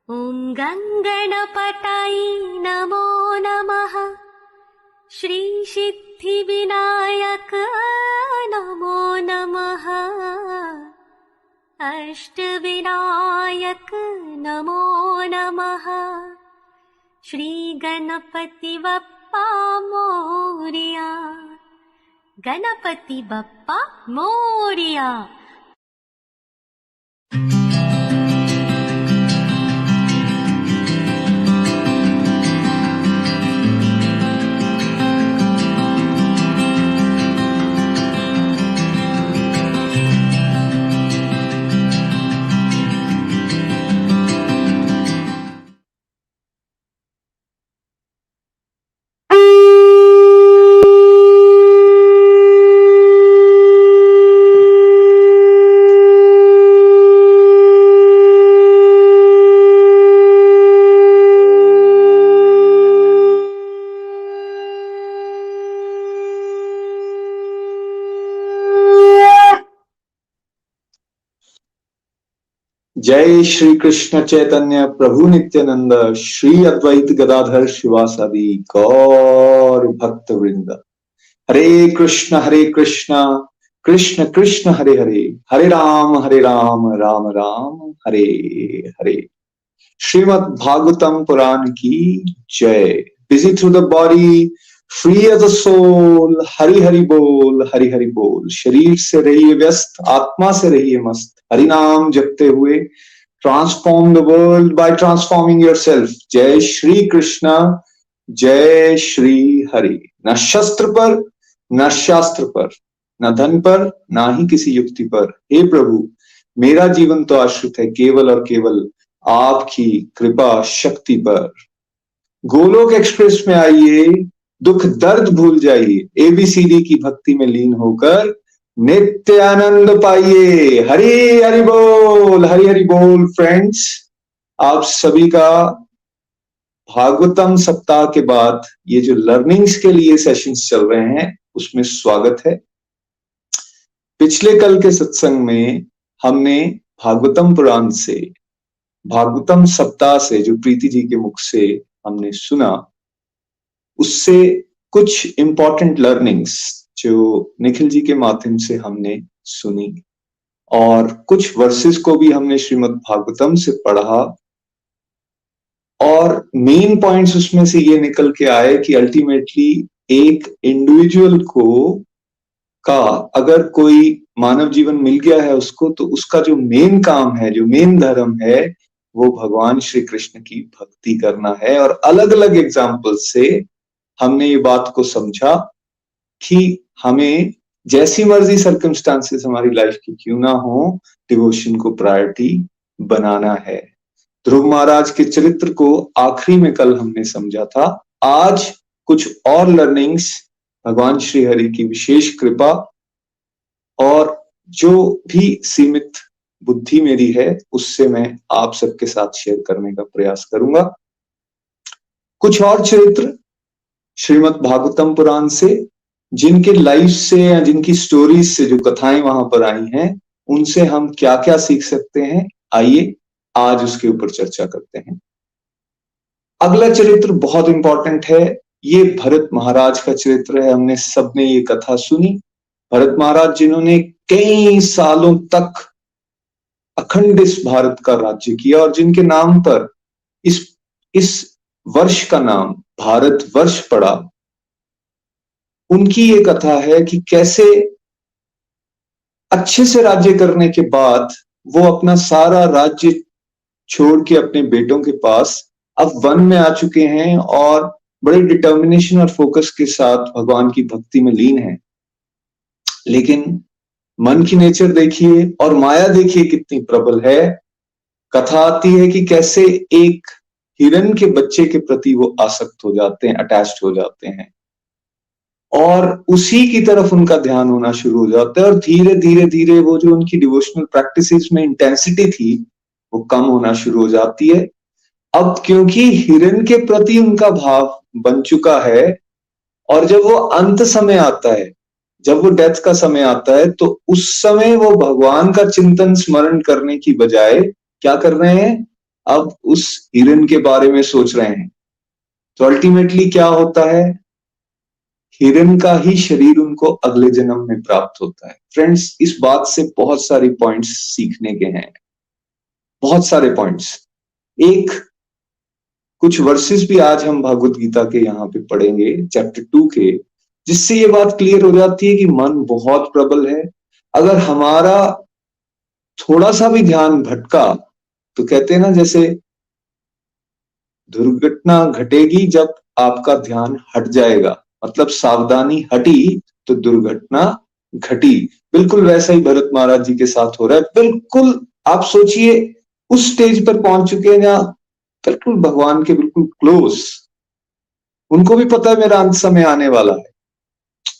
ॐ गङ्गणपतये नमो नमः। श्री सिद्धिविनायक नमो नमः। अष्टविनायक नमो नमः। श्री गणपति बप्पा मोरिया। गणपति बप्पा मोरिया। जय श्री कृष्ण चैतन्य प्रभु नित्यानंद श्री अद्वैत गदाधर शिवासादि गौर भक्त वृंद। हरे कृष्ण कृष्ण कृष्ण हरे हरे, हरे राम राम राम हरे हरे। श्रीमद् भागवतम पुराण की जय। Busy through the body, free as a soul. Hari Hari बोल। शरीर से रहिए व्यस्त, आत्मा से रहिए मस्त। हरि नाम जपते हुए transform the world by transforming yourself. जय श्री कृष्ण, जय श्री हरि। न शस्त्र पर, न शास्त्र पर, न धन पर, ना ही किसी युक्ति पर। हे प्रभु, मेरा जीवन तो आश्रित है केवल और केवल आपकी कृपा शक्ति पर। गोलोक एक्सप्रेस में आइए, दुख दर्द भूल जाइए, एबीसीडी की भक्ति में लीन होकर नित्य आनंद पाइए। हरि हरि बोल फ्रेंड्स। आप सभी का भागवतम सप्ताह के बाद ये जो लर्निंग्स के लिए सेशंस चल रहे हैं उसमें स्वागत है। पिछले कल के सत्संग में हमने भागवतम पुराण से, भागवतम सप्ताह से जो प्रीति जी के मुख से हमने सुना, उससे कुछ इंपॉर्टेंट लर्निंग्स जो निखिल जी के माध्यम से हमने सुनी, और कुछ वर्सेस को भी हमने श्रीमद् भागवतम से पढ़ा। और मेन पॉइंट्स उसमें से ये निकल के आए कि अल्टीमेटली एक इंडिविजुअल का अगर कोई मानव जीवन मिल गया है उसको, तो उसका जो मेन काम है, जो मेन धर्म है, वो भगवान श्री कृष्ण की भक्ति करना है। और अलग अलग एग्जाम्पल से हमने ये बात को समझा कि हमें जैसी मर्जी सर्कमस्टांसेस हमारी लाइफ की क्यों ना हो, डिवोशन को प्रायोरिटी बनाना है। ध्रुव महाराज के चरित्र को आखिरी में कल हमने समझा था। आज कुछ और लर्निंग्स, भगवान श्री हरि की विशेष कृपा, और जो भी सीमित बुद्धि मेरी है उससे मैं आप सबके साथ शेयर करने का प्रयास करूंगा। कुछ और चरित्र श्रीमद् भागवतम पुराण से, जिनके लाइफ से या जिनकी स्टोरीज से, जो कथाएं वहां पर आई हैं, उनसे हम क्या क्या सीख सकते हैं, आइए आज उसके ऊपर चर्चा करते हैं। अगला चरित्र बहुत इंपॉर्टेंट है। ये भरत महाराज का चरित्र है। हमने सबने ये कथा सुनी। भरत महाराज जिन्होंने कई सालों तक अखंड इस भारत का राज्य किया, और जिनके नाम पर इस वर्ष का नाम भारत वर्ष पड़ा। उनकी ये कथा है कि कैसे अच्छे से राज्य करने के बाद वो अपना सारा राज्य छोड़ के अपने बेटों के पास अब वन में आ चुके हैं, और बड़े डिटर्मिनेशन और फोकस के साथ भगवान की भक्ति में लीन हैं। लेकिन मन की नेचर देखिए और माया देखिए कितनी प्रबल है। कथा आती है कि कैसे एक हिरण के बच्चे के प्रति वो आसक्त हो जाते हैं, अटैच्ड हो जाते हैं, और उसी की तरफ उनका ध्यान होना शुरू हो जाता है। और धीरे धीरे धीरे वो जो उनकी डिवोशनल प्रैक्टिसेस में इंटेंसिटी थी वो कम होना शुरू हो जाती है। अब क्योंकि हिरण के प्रति उनका भाव बन चुका है, और जब वो अंत समय आता है, जब वो डेथ का समय आता है, तो उस समय वो भगवान का चिंतन स्मरण करने की बजाय क्या कर रहे हैं, अब उस हिरन के बारे में सोच रहे हैं, तो अल्टीमेटली क्या होता है, हिरन का ही शरीर उनको अगले जन्म में प्राप्त होता है। फ्रेंड्स, इस बात से बहुत सारी पॉइंट्स सीखने के हैं, बहुत सारे पॉइंट्स। एक कुछ वर्सेस भी आज हम भागवत गीता के यहाँ पे पढ़ेंगे, चैप्टर 2 के, जिससे ये बात क्लियर हो जाती है कि मन बहुत प्रबल है। अगर हमारा थोड़ा सा भी ध्यान भटका तो कहते हैं ना, जैसे दुर्घटना घटेगी जब आपका ध्यान हट जाएगा, मतलब सावधानी हटी तो दुर्घटना घटी। बिल्कुल वैसा ही भरत महाराज जी के साथ हो रहा है। बिल्कुल आप सोचिए, उस स्टेज पर पहुंच चुके हैं जहां बिल्कुल भगवान के बिल्कुल क्लोज, उनको भी पता है मेरा अंत समय आने वाला है,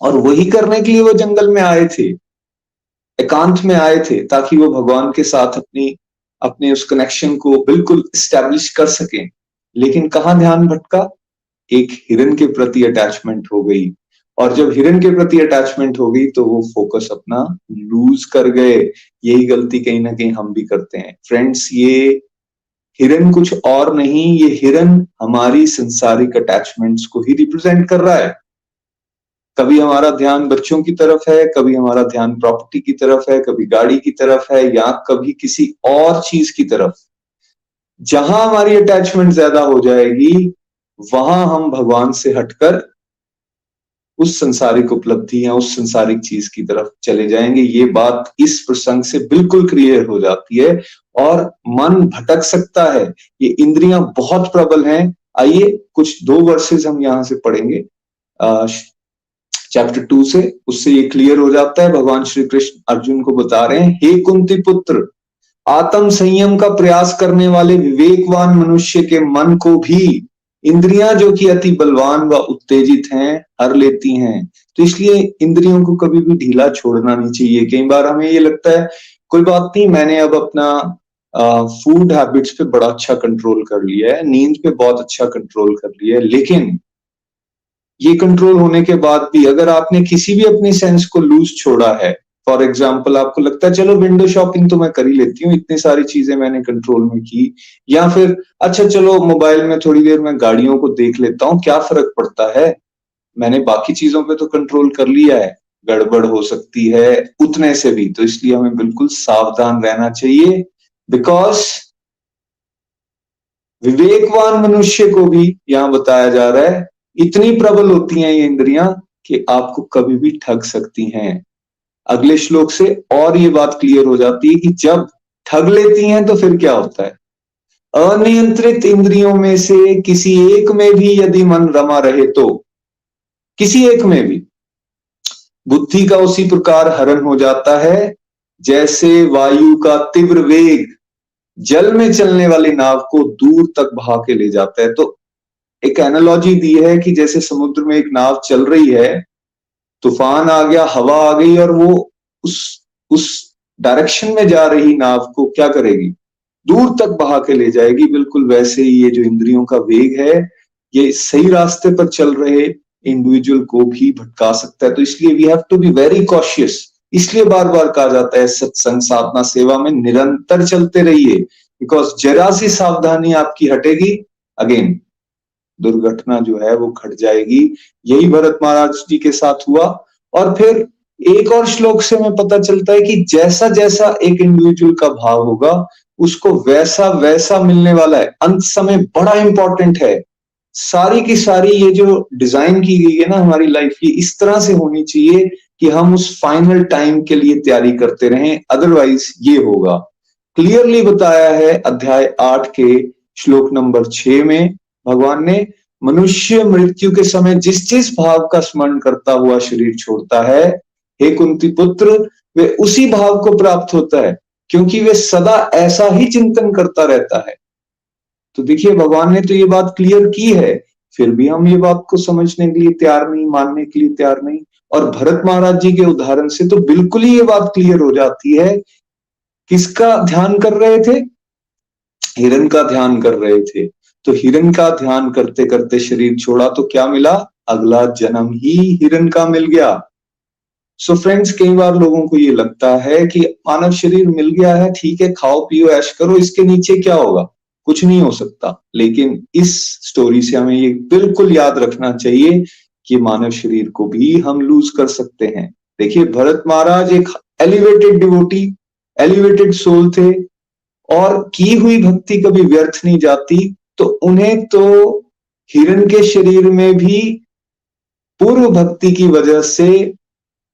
और वही करने के लिए वो जंगल में आए थे, एकांत में आए थे, ताकि वो भगवान के साथ अपने उस कनेक्शन को बिल्कुल स्टैब्लिश कर सकें। लेकिन कहाँ ध्यान भटका, एक हिरन के प्रति अटैचमेंट हो गई, और जब हिरन के प्रति अटैचमेंट हो गई तो वो फोकस अपना लूज कर गए। यही गलती कहीं ना कहीं हम भी करते हैं फ्रेंड्स। ये हिरन कुछ और नहीं, ये हिरन हमारी संसारिक अटैचमेंट्स को ही रिप्रेजेंट कर रहा है। कभी हमारा ध्यान बच्चों की तरफ है, कभी हमारा ध्यान प्रॉपर्टी की तरफ है, कभी गाड़ी की तरफ है, या कभी किसी और चीज की तरफ। जहां हमारी अटैचमेंट ज्यादा हो जाएगी, वहां हम भगवान से हटकर उस संसारिक उपलब्धि या उस संसारिक चीज की तरफ चले जाएंगे। ये बात इस प्रसंग से बिल्कुल क्लियर हो जाती है, और मन भटक सकता है। ये इंद्रियां बहुत प्रबल हैं। आइए कुछ 2 वर्सेस हम यहां से पढ़ेंगे चैप्टर 2 से, उससे ये क्लियर हो जाता है। भगवान श्री कृष्ण अर्जुन को बता रहे हैं, हे कुंती पुत्र, आत्म संयम का प्रयास करने वाले विवेकवान मनुष्य के मन को भी इंद्रियां जो कि अति बलवान व उत्तेजित हैं हर लेती हैं। तो इसलिए इंद्रियों को कभी भी ढीला छोड़ना नहीं चाहिए। कई बार हमें ये लगता है कोई बात नहीं, मैंने अब अपना फूड हैबिट्स पे बड़ा अच्छा कंट्रोल कर लिया है, नींद पे बहुत अच्छा कंट्रोल कर लिया है, लेकिन ये कंट्रोल होने के बाद भी अगर आपने किसी भी अपनी सेंस को लूज छोड़ा है, फॉर एग्जाम्पल आपको लगता है चलो विंडो शॉपिंग तो मैं कर ही लेती हूँ, इतनी सारी चीजें मैंने कंट्रोल में की, या फिर अच्छा चलो मोबाइल में थोड़ी देर में गाड़ियों को देख लेता हूँ, क्या फर्क पड़ता है, मैंने बाकी चीजों पे तो कंट्रोल कर लिया है, गड़बड़ हो सकती है उतने से भी। तो इसलिए हमें बिल्कुल सावधान रहना चाहिए, बिकॉज विवेकवान मनुष्य को भी यहां बताया जा रहा है, इतनी प्रबल होती हैं ये इंद्रियां कि आपको कभी भी ठग सकती हैं। अगले श्लोक से और ये बात क्लियर हो जाती है कि जब ठग लेती हैं तो फिर क्या होता है। अनियंत्रित इंद्रियों में से किसी एक में भी यदि मन रमा रहे तो, किसी एक में भी, बुद्धि का उसी प्रकार हरण हो जाता है जैसे वायु का तीव्र वेग जल में चलने वाली नाव को दूर तक बहा के ले जाता है। तो एक एनालॉजी दी है कि जैसे समुद्र में एक नाव चल रही है, तूफान आ गया, हवा आ गई, और वो उस डायरेक्शन में जा रही नाव को क्या करेगी, दूर तक बहा के ले जाएगी। बिल्कुल वैसे ही ये जो इंद्रियों का वेग है, ये सही रास्ते पर चल रहे इंडिविजुअल को भी भटका सकता है। तो इसलिए we have to be very cautious. इसलिए बार बार कहा जाता है सत्संग साधना सेवा में निरंतर चलते रहिए, बिकॉज जरा सी सावधानी आपकी हटेगी, अगेन दुर्घटना जो है वो घट जाएगी। यही भरत महाराज जी के साथ हुआ। और फिर एक और श्लोक से हमें पता चलता है कि जैसा जैसा एक इंडिविजुअल का भाव होगा उसको वैसा वैसा मिलने वाला है। अंत समय बड़ा इंपॉर्टेंट है। सारी की सारी ये जो डिजाइन की गई है ना हमारी लाइफ, ये इस तरह से होनी चाहिए कि हम उस फाइनल टाइम के लिए तैयारी करते रहें, अदरवाइज ये होगा। क्लियरली बताया है अध्याय 8 के श्लोक नंबर 6 में भगवान ने, मनुष्य मृत्यु के समय जिस जिस भाव का स्मरण करता हुआ शरीर छोड़ता है, हे कुंती पुत्र, वे उसी भाव को प्राप्त होता है, क्योंकि वे सदा ऐसा ही चिंतन करता रहता है। तो देखिए भगवान ने तो ये बात क्लियर की है, फिर भी हम ये बात को समझने के लिए तैयार नहीं, मानने के लिए तैयार नहीं। और भरत महाराज जी के उदाहरण से तो बिल्कुल ही ये बात क्लियर हो जाती है। किसका ध्यान कर रहे थे? हिरन का ध्यान कर रहे थे। तो हिरन का ध्यान करते करते शरीर छोड़ा तो क्या मिला? अगला जन्म ही हिरन का मिल गया। सो फ्रेंड्स, कई बार लोगों को ये लगता है कि मानव शरीर मिल गया है, ठीक है, खाओ पियो ऐश करो, इसके नीचे क्या होगा? कुछ नहीं हो सकता। लेकिन इस स्टोरी से हमें ये बिल्कुल याद रखना चाहिए कि मानव शरीर को भी हम लूज कर सकते हैं। देखिए, भरत महाराज एक एलिवेटेड डिवोटी, एलिवेटेड सोल थे, और की हुई भक्ति कभी व्यर्थ नहीं जाती। तो उन्हें तो हिरण के शरीर में भी पूर्व भक्ति की वजह से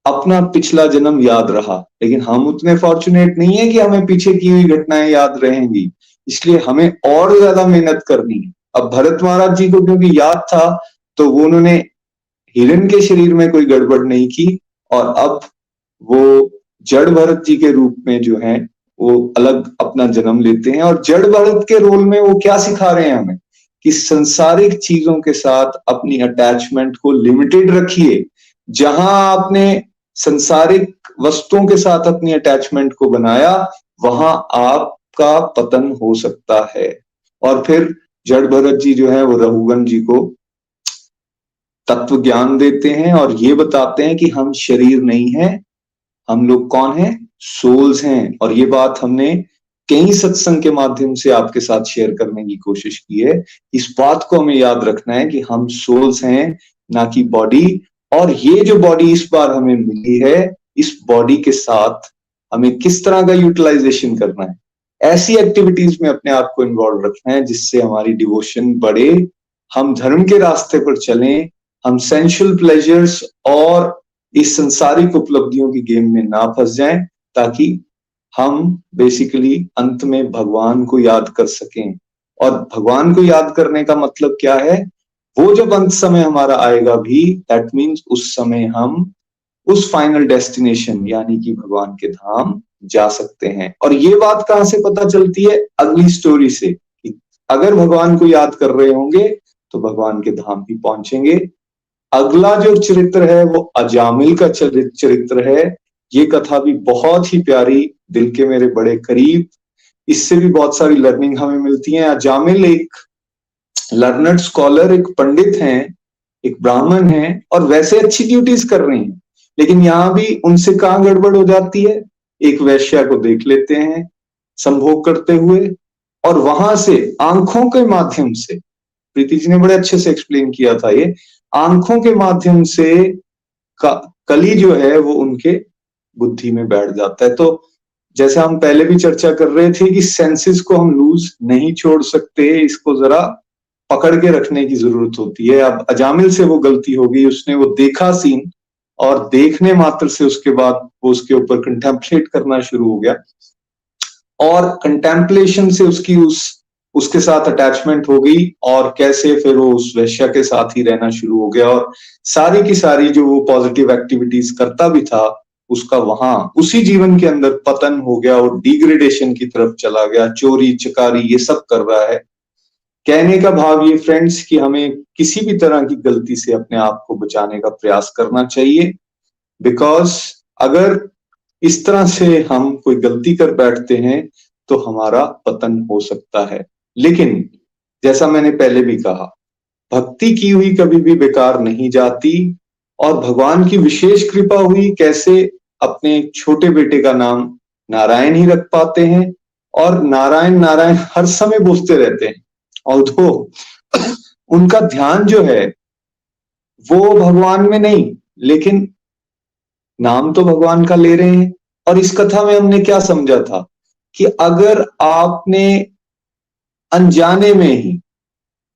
अपना पिछला जन्म याद रहा। लेकिन हम उतने फॉर्चुनेट नहीं है कि हमें पीछे की हुई घटनाएं याद रहेंगी, इसलिए हमें और ज्यादा मेहनत करनी है। अब भरत महाराज जी को क्योंकि याद था, तो वो उन्होंने हिरण के शरीर में कोई गड़बड़ नहीं की, और अब वो जड़ भरत जी के रूप में जो है वो अलग अपना जन्म लेते हैं। और जड़ भरत के रोल में वो क्या सिखा रहे हैं हमें कि संसारिक चीजों के साथ अपनी अटैचमेंट को लिमिटेड रखिए। जहां आपने संसारिक वस्तुओं के साथ अपनी अटैचमेंट को बनाया, वहां आपका पतन हो सकता है। और फिर जड़ भरत जी जो है वो रघुगन जी को तत्व ज्ञान देते हैं और ये बताते हैं कि हम शरीर नहीं है, हम लोग कौन है, सोल्स हैं। और ये बात हमने कई सत्संग के माध्यम से आपके साथ शेयर करने की कोशिश की है। इस बात को हमें याद रखना है कि हम सोल्स हैं, ना कि बॉडी। और ये जो बॉडी इस बार हमें मिली है, इस बॉडी के साथ हमें किस तरह का यूटिलाइजेशन करना है, ऐसी एक्टिविटीज में अपने आप को इन्वॉल्व रखना है जिससे हमारी डिवोशन बढ़े, हम धर्म के रास्ते पर चलें, हम सेंशुअल प्लेजर्स और इस संसारिक उपलब्धियों की गेम में ना फंस जाएं, ताकि हम बेसिकली अंत में भगवान को याद कर सकें। और भगवान को याद करने का मतलब क्या है, वो जब अंत समय हमारा आएगा भी, दैट मीन्स उस समय हम उस फाइनल डेस्टिनेशन यानी कि भगवान के धाम जा सकते हैं। और ये बात कहां से पता चलती है, अगली स्टोरी से, कि अगर भगवान को याद कर रहे होंगे तो भगवान के धाम भी पहुंचेंगे। अगला जो चरित्र है वो अजामिल का चरित्र है। ये कथा भी बहुत ही प्यारी, दिल के मेरे बड़े करीब, इससे भी बहुत सारी लर्निंग हमें मिलती है। अजामिल एक लर्नड स्कॉलर, एक पंडित हैं, एक ब्राह्मण हैं, और वैसे अच्छी ड्यूटीज कर रहे हैं, लेकिन यहां भी उनसे कहां गड़बड़ हो जाती है। एक वैश्या को देख लेते हैं संभोग करते हुए, और वहां से आंखों के माध्यम से, प्रीति जी ने बड़े अच्छे से एक्सप्लेन किया था, ये आंखों के माध्यम से कली जो है वो उनके बुद्धि में बैठ जाता है। तो जैसे हम पहले भी चर्चा कर रहे थे कि सेंसेस को हम लूज नहीं छोड़ सकते, इसको जरा पकड़ के रखने की जरूरत होती है। अब अजामिल से वो गलती हो गई, उसने वो देखा सीन, और देखने मात्र से उसके बाद वो उसके ऊपर कंटेम्पलेट करना शुरू हो गया, और कंटेम्पलेशन से उसकी उसके साथ अटैचमेंट हो गई, और कैसे फिर वो उस वैश्या के साथ ही रहना शुरू हो गया, और सारी की सारी जो वो पॉजिटिव एक्टिविटीज करता भी था उसका वहां उसी जीवन के अंदर पतन हो गया और डिग्रेडेशन की तरफ चला गया, चोरी चकारी ये सब कर रहा है। कहने का भाव ये फ्रेंड्स कि हमें किसी भी तरह की गलती से अपने आप को बचाने का प्रयास करना चाहिए, बिकॉज अगर इस तरह से हम कोई गलती कर बैठते हैं तो हमारा पतन हो सकता है। लेकिन जैसा मैंने पहले भी कहा, भक्ति की हुई कभी भी बेकार नहीं जाती, और भगवान की विशेष कृपा हुई, कैसे अपने छोटे बेटे का नाम नारायण ही रख पाते हैं, और नारायण नारायण हर समय बोलते रहते हैं, और उनका ध्यान जो है वो भगवान में नहीं, लेकिन नाम तो भगवान का ले रहे हैं। और इस कथा में हमने क्या समझा था कि अगर आपने अनजाने में ही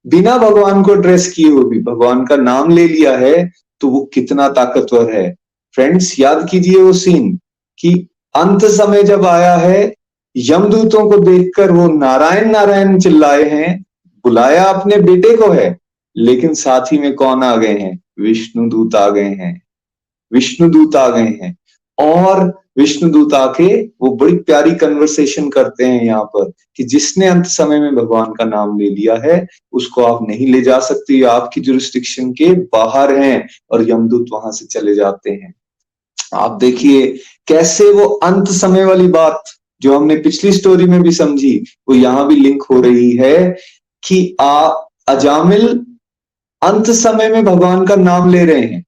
बिना भगवान को एड्रेस किए हुए भी भगवान का नाम ले लिया है तो वो कितना ताकतवर है। फ्रेंड्स, याद कीजिए वो सीन कि अंत समय जब आया है, यमदूतों को देखकर वो नारायण नारायण चिल्लाए हैं, बुलाया अपने बेटे को है, लेकिन साथ ही में कौन आ गए हैं, विष्णु दूत आ गए हैं, विष्णु दूत आ गए हैं। और विष्णु दूत आके वो बड़ी प्यारी कन्वर्सेशन करते हैं यहाँ पर कि जिसने अंत समय में भगवान का नाम ले लिया है उसको आप नहीं ले जा सकते, आपकी जुरिस्डिक्शन के बाहर हैं, और यमदूत वहां से चले जाते हैं। आप देखिए कैसे वो अंत समय वाली बात जो हमने पिछली स्टोरी में भी समझी वो यहां भी लिंक हो रही है कि अजामिल अंत समय में भगवान का नाम ले रहे हैं,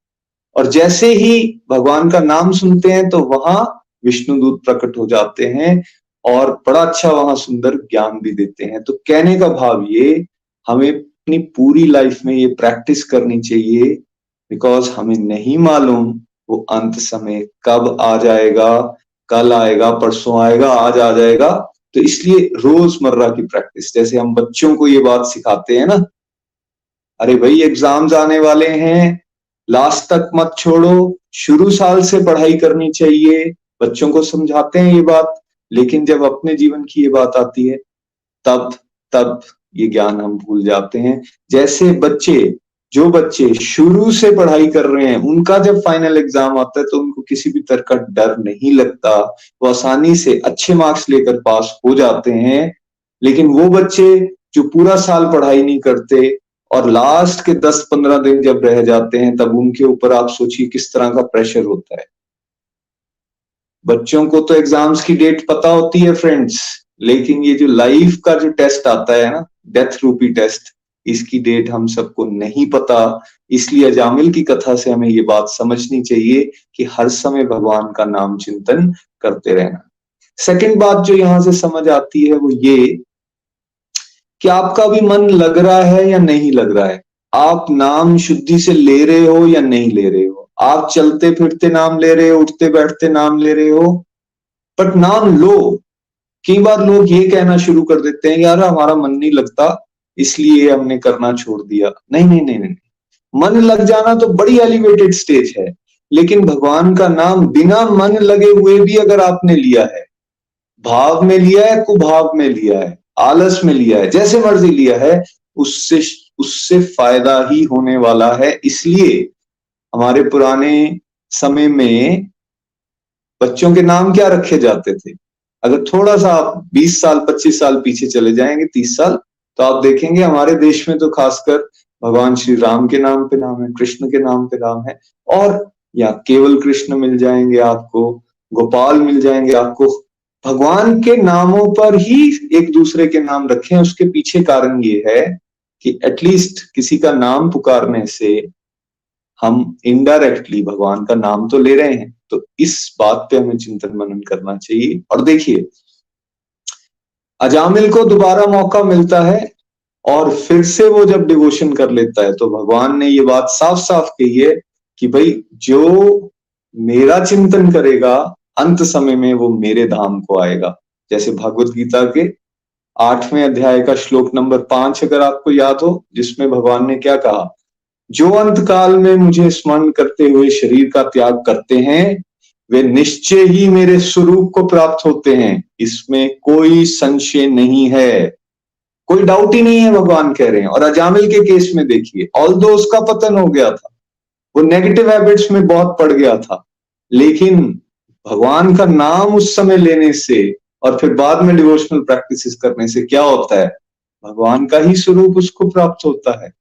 और जैसे ही भगवान का नाम सुनते हैं तो वहां विष्णुदूत प्रकट हो जाते हैं, और बड़ा अच्छा वहां सुंदर ज्ञान भी देते हैं। तो कहने का भाव ये, हमें अपनी पूरी लाइफ में ये प्रैक्टिस करनी चाहिए, बिकॉज हमें नहीं मालूम वो अंत समय कब आ जाएगा, कल आएगा, परसों आएगा, आज आ जाएगा। तो इसलिए रोजमर्रा की प्रैक्टिस, जैसे हम बच्चों को ये बात सिखाते हैं ना, अरे भाई एग्जाम्स आने वाले हैं, लास्ट तक मत छोड़ो, शुरू साल से पढ़ाई करनी चाहिए, बच्चों को समझाते हैं ये बात। लेकिन जब अपने जीवन की ये बात आती है, तब तब ये ज्ञान हम भूल जाते हैं। जैसे जो बच्चे शुरू से पढ़ाई कर रहे हैं, उनका जब फाइनल एग्जाम आता है तो उनको किसी भी तरह का डर नहीं लगता, वो आसानी से अच्छे मार्क्स लेकर पास हो जाते हैं। लेकिन वो बच्चे जो पूरा साल पढ़ाई नहीं करते और लास्ट के 10-15 दिन जब रह जाते हैं, तब उनके ऊपर आप सोचिए किस तरह का प्रेशर होता है। बच्चों को तो एग्जाम्स की डेट पता होती है फ्रेंड्स, लेकिन ये जो लाइफ का जो टेस्ट आता है ना, डेथ रूपी टेस्ट, इसकी डेट हम सबको नहीं पता। इसलिए अजामिल की कथा से हमें ये बात समझनी चाहिए कि हर समय भगवान का नाम चिंतन करते रहना। सेकंड बात जो यहां से समझ आती है वो ये कि आपका भी मन लग रहा है या नहीं लग रहा है, आप नाम शुद्धि से ले रहे हो या नहीं ले रहे हो, आप चलते फिरते नाम ले रहे हो, उठते बैठते नाम ले रहे हो, बट नाम लो। कई बार लोग ये कहना शुरू कर देते हैं, यार हमारा मन नहीं लगता इसलिए हमने करना छोड़ दिया। नहीं नहीं नहीं नहीं, मन लग जाना तो बड़ी एलिवेटेड स्टेज है, लेकिन भगवान का नाम बिना मन लगे हुए भी अगर आपने लिया है, भाव में लिया है, कुभाव में लिया है, आलस में लिया है, जैसे मर्जी लिया है, उससे उससे फायदा ही होने वाला है। इसलिए हमारे पुराने समय में बच्चों के नाम क्या रखे जाते थे, अगर थोड़ा सा आप 20 साल 25 साल पीछे चले जाएंगे, 30 साल, तो आप देखेंगे हमारे देश में तो खासकर भगवान श्री राम के नाम पे नाम है, कृष्ण के नाम पे नाम है, और या केवल कृष्ण मिल जाएंगे आपको, गोपाल मिल जाएंगे आपको। भगवान के नामों पर ही एक दूसरे के नाम रखे हैं। उसके पीछे कारण ये है कि एटलीस्ट किसी का नाम पुकारने से हम इनडायरेक्टली भगवान का नाम तो ले रहे हैं। तो इस बात पे हमें चिंतन मनन करना चाहिए। और देखिए, अजामिल को दोबारा मौका मिलता है और फिर से वो जब डिवोशन कर लेता है, तो भगवान ने ये बात साफ साफ कही है कि भाई जो मेरा चिंतन करेगा, अंत समय में वो मेरे धाम को आएगा। जैसे भगवत गीता के 8वें अध्याय का श्लोक नंबर 5 अगर आपको याद हो, जिसमें भगवान ने क्या कहा, जो अंत काल में मुझे स्मरण करते हुए शरीर का त्याग करते हैं, वे निश्चय ही मेरे स्वरूप को प्राप्त होते हैं, इसमें कोई संशय नहीं है, कोई डाउट ही नहीं है, भगवान कह रहे हैं। और अजामिल के केस में देखिए, ऑल्दो उसका पतन हो गया था, वो नेगेटिव हैबिट्स में बहुत पड़ गया था, लेकिन भगवान का नाम उस समय लेने से और फिर बाद में डिवोशनल प्रैक्टिसेस करने से क्या होता है, भगवान का ही स्वरूप उसको प्राप्त होता है,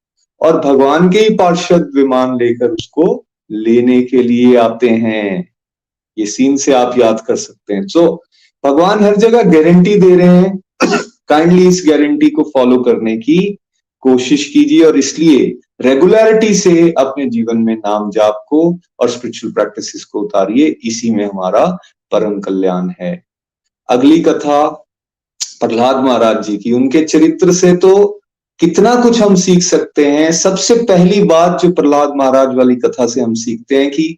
और भगवान के ही पार्षद विमान लेकर उसको लेने के लिए आते हैं। ये सीन से आप याद कर सकते हैं। सो भगवान हर जगह गारंटी दे रहे हैं, काइंडली इस गारंटी को फॉलो करने की कोशिश कीजिए, और इसलिए रेगुलरिटी से अपने जीवन में नाम जाप को और स्पिरिचुअल प्रैक्टिसेस को उतारिए, इसी में हमारा परम कल्याण है। अगली कथा प्रहलाद महाराज जी की, उनके चरित्र से तो कितना कुछ हम सीख सकते हैं। सबसे पहली बात जो प्रहलाद महाराज वाली कथा से हम सीखते हैं कि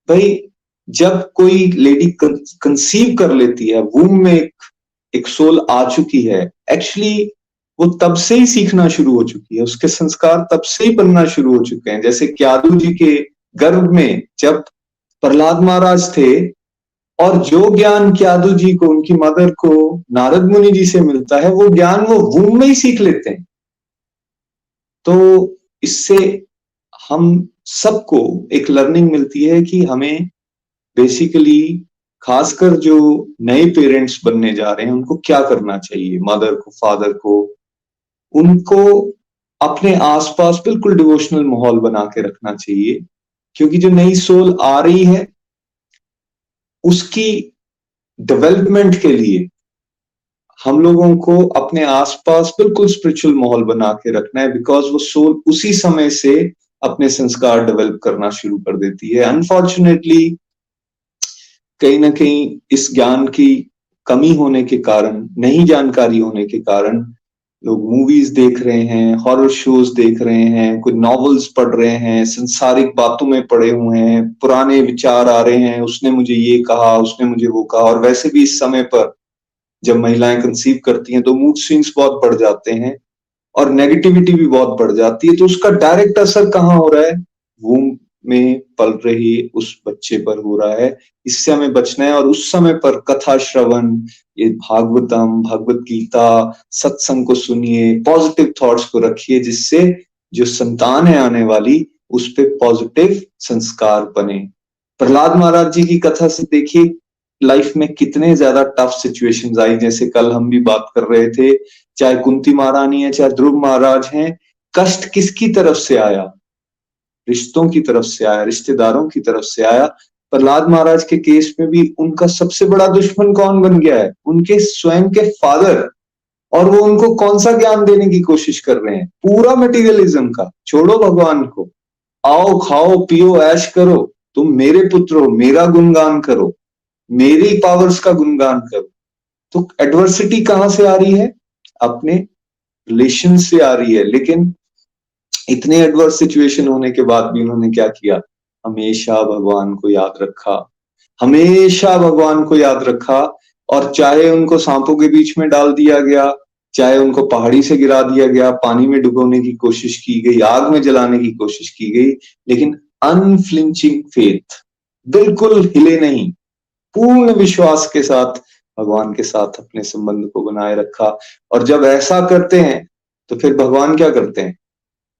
भाई जब कोई लेडी कंसीव कर लेती है, वूम में एक सोल आ चुकी है, एक्चुअली वो तब से ही सीखना शुरू हो चुकी है, उसके संस्कार तब से ही बनना शुरू हो चुके हैं। जैसे क्यादू जी के गर्भ में जब प्रहलाद महाराज थे, और जो ज्ञान क्यादू जी को, उनकी मदर को नारद मुनि जी से मिलता है, वो ज्ञान वो वूम में ही सीख लेते हैं। तो इससे हम सबको एक लर्निंग मिलती है कि हमें बेसिकली, खासकर जो नए पेरेंट्स बनने जा रहे हैं, उनको क्या करना चाहिए, मदर को, फादर को, उनको अपने आसपास बिल्कुल डिवोशनल माहौल बना के रखना चाहिए, क्योंकि जो नई सोल आ रही है उसकी डेवलपमेंट के लिए हम लोगों को अपने आसपास बिल्कुल स्पिरिचुअल माहौल बना के रखना है, बिकॉज वो सोल उसी समय से अपने संस्कार डेवलप करना शुरू कर देती है। अनफॉर्चुनेटली कहीं ना कहीं इस ज्ञान की कमी होने के कारण, नहीं जानकारी होने के कारण लोग मूवीज देख रहे हैं, हॉरर शोज देख रहे हैं, कुछ नॉवेल्स पढ़ रहे हैं, संसारिक बातों में पड़े हुए हैं, पुराने विचार आ रहे हैं, उसने मुझे ये कहा, उसने मुझे वो कहा। और वैसे भी इस समय पर जब महिलाएं कंसीव करती हैं तो मूड स्विंग्स बहुत बढ़ जाते हैं और नेगेटिविटी भी बहुत बढ़ जाती है। तो उसका डायरेक्ट असर कहाँ हो रहा है? वूम्ब में पल रही उस बच्चे पर हो रहा है। इससे हमें बचना है। और उस समय पर कथा श्रवण, ये भागवतम, भगवत गीता, सत्संग को सुनिए, पॉजिटिव थॉट्स को रखिए, जिससे जो संतान है आने वाली उस पे पॉजिटिव संस्कार बने। प्रहलाद महाराज जी की कथा से देखिए लाइफ में कितने ज्यादा टफ सिचुएशंस आई। जैसे कल हम भी बात कर रहे थे, चाहे कुंती महारानी है, चाहे ध्रुव महाराज हैं, कष्ट किसकी तरफ से आया? रिश्तों की तरफ से आया, रिश्तेदारों की तरफ से आया। प्रहलाद महाराज के केस में भी उनका सबसे बड़ा दुश्मन कौन बन गया है? उनके स्वयं के फादर। और वो उनको कौन सा ज्ञान देने की कोशिश कर रहे हैं? पूरा मटेरियलिज्म का। छोड़ो भगवान को, आओ खाओ पियो ऐश करो, तुम मेरे पुत्र हो, मेरा गुणगान करो, मेरी पावर्स का गुणगान करो। तो एडवर्सिटी कहां से आ रही है? अपने रिलेशन से आ रही है। लेकिन इतने एडवर्स सिचुएशन होने के बाद भी उन्होंने क्या किया? हमेशा भगवान को याद रखा, हमेशा भगवान को याद रखा। और चाहे उनको सांपों के बीच में डाल दिया गया, चाहे उनको पहाड़ी से गिरा दिया गया, पानी में डुबोने की कोशिश की गई, आग में जलाने की कोशिश की गई, लेकिन अनफ्लिंचिंग फेथ, बिल्कुल हिले नहीं, पूर्ण विश्वास के साथ भगवान के साथ अपने संबंध को बनाए रखा। और जब ऐसा करते हैं तो फिर भगवान क्या करते हैं?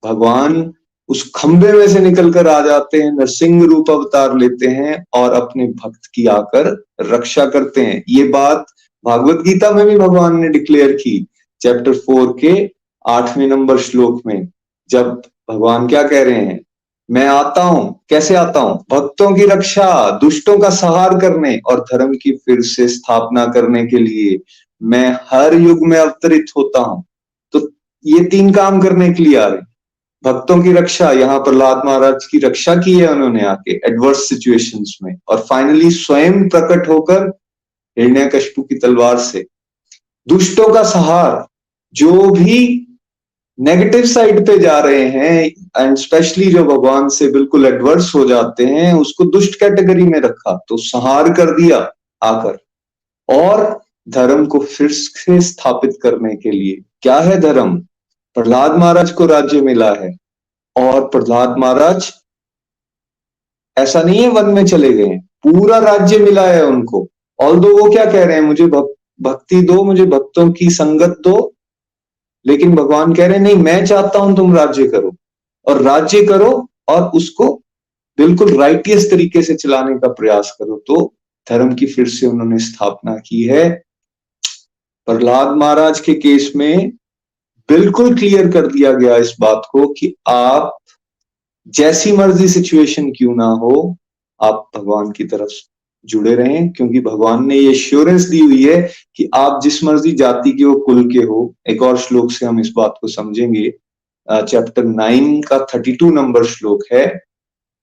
भगवान उस खंबे में से निकलकर आ जाते हैं, नरसिंह रूप अवतार लेते हैं और अपने भक्त की आकर रक्षा करते हैं। ये बात भागवत गीता में भी भगवान ने डिक्लेयर की, चैप्टर 4 के 8वें नंबर श्लोक में। जब भगवान क्या कह रहे हैं? मैं आता हूं, कैसे आता हूं? भक्तों की रक्षा, दुष्टों का संहार करने और धर्म की फिर से स्थापना करने के लिए मैं हर युग में अवतरित होता हूं। तो ये 3 काम करने के लिए आ रहे हैं। भक्तों की रक्षा, यहाँ प्रहलाद महाराज की रक्षा की है उन्होंने आके एडवर्स सिचुएशंस में। और फाइनली स्वयं प्रकट होकर हिरण्यकशिपु की तलवार से दुष्टों का संहार, जो भी नेगेटिव साइड पे जा रहे हैं एंड स्पेशली जो भगवान से बिल्कुल एडवर्स हो जाते हैं, उसको दुष्ट कैटेगरी में रखा, तो संहार कर दिया आकर। और धर्म को फिर से स्थापित करने के लिए, क्या है धर्म? प्रहलाद महाराज को राज्य मिला है और प्रहलाद महाराज ऐसा नहीं है वन में चले गए, पूरा राज्य मिला है उनको। ऑल्दो वो क्या कह रहे हैं? मुझे भक्ति दो, मुझे भक्तों की संगत दो। लेकिन भगवान कह रहे हैं नहीं, मैं चाहता हूं तुम राज्य करो, और राज्य करो और उसको बिल्कुल राइटियस तरीके से चलाने का प्रयास करो। तो धर्म की फिर से उन्होंने स्थापना की है। प्रहलाद महाराज के केस में बिल्कुल क्लियर कर दिया गया इस बात को कि आप जैसी मर्जी सिचुएशन क्यों ना हो, आप भगवान की तरफ जुड़े रहें, क्योंकि भगवान ने ये एश्योरेंस दी हुई है कि आप जिस मर्जी जाति के हो, कुल के हो। एक और श्लोक से हम इस बात को समझेंगे, चैप्टर 9 का 32 नंबर श्लोक है,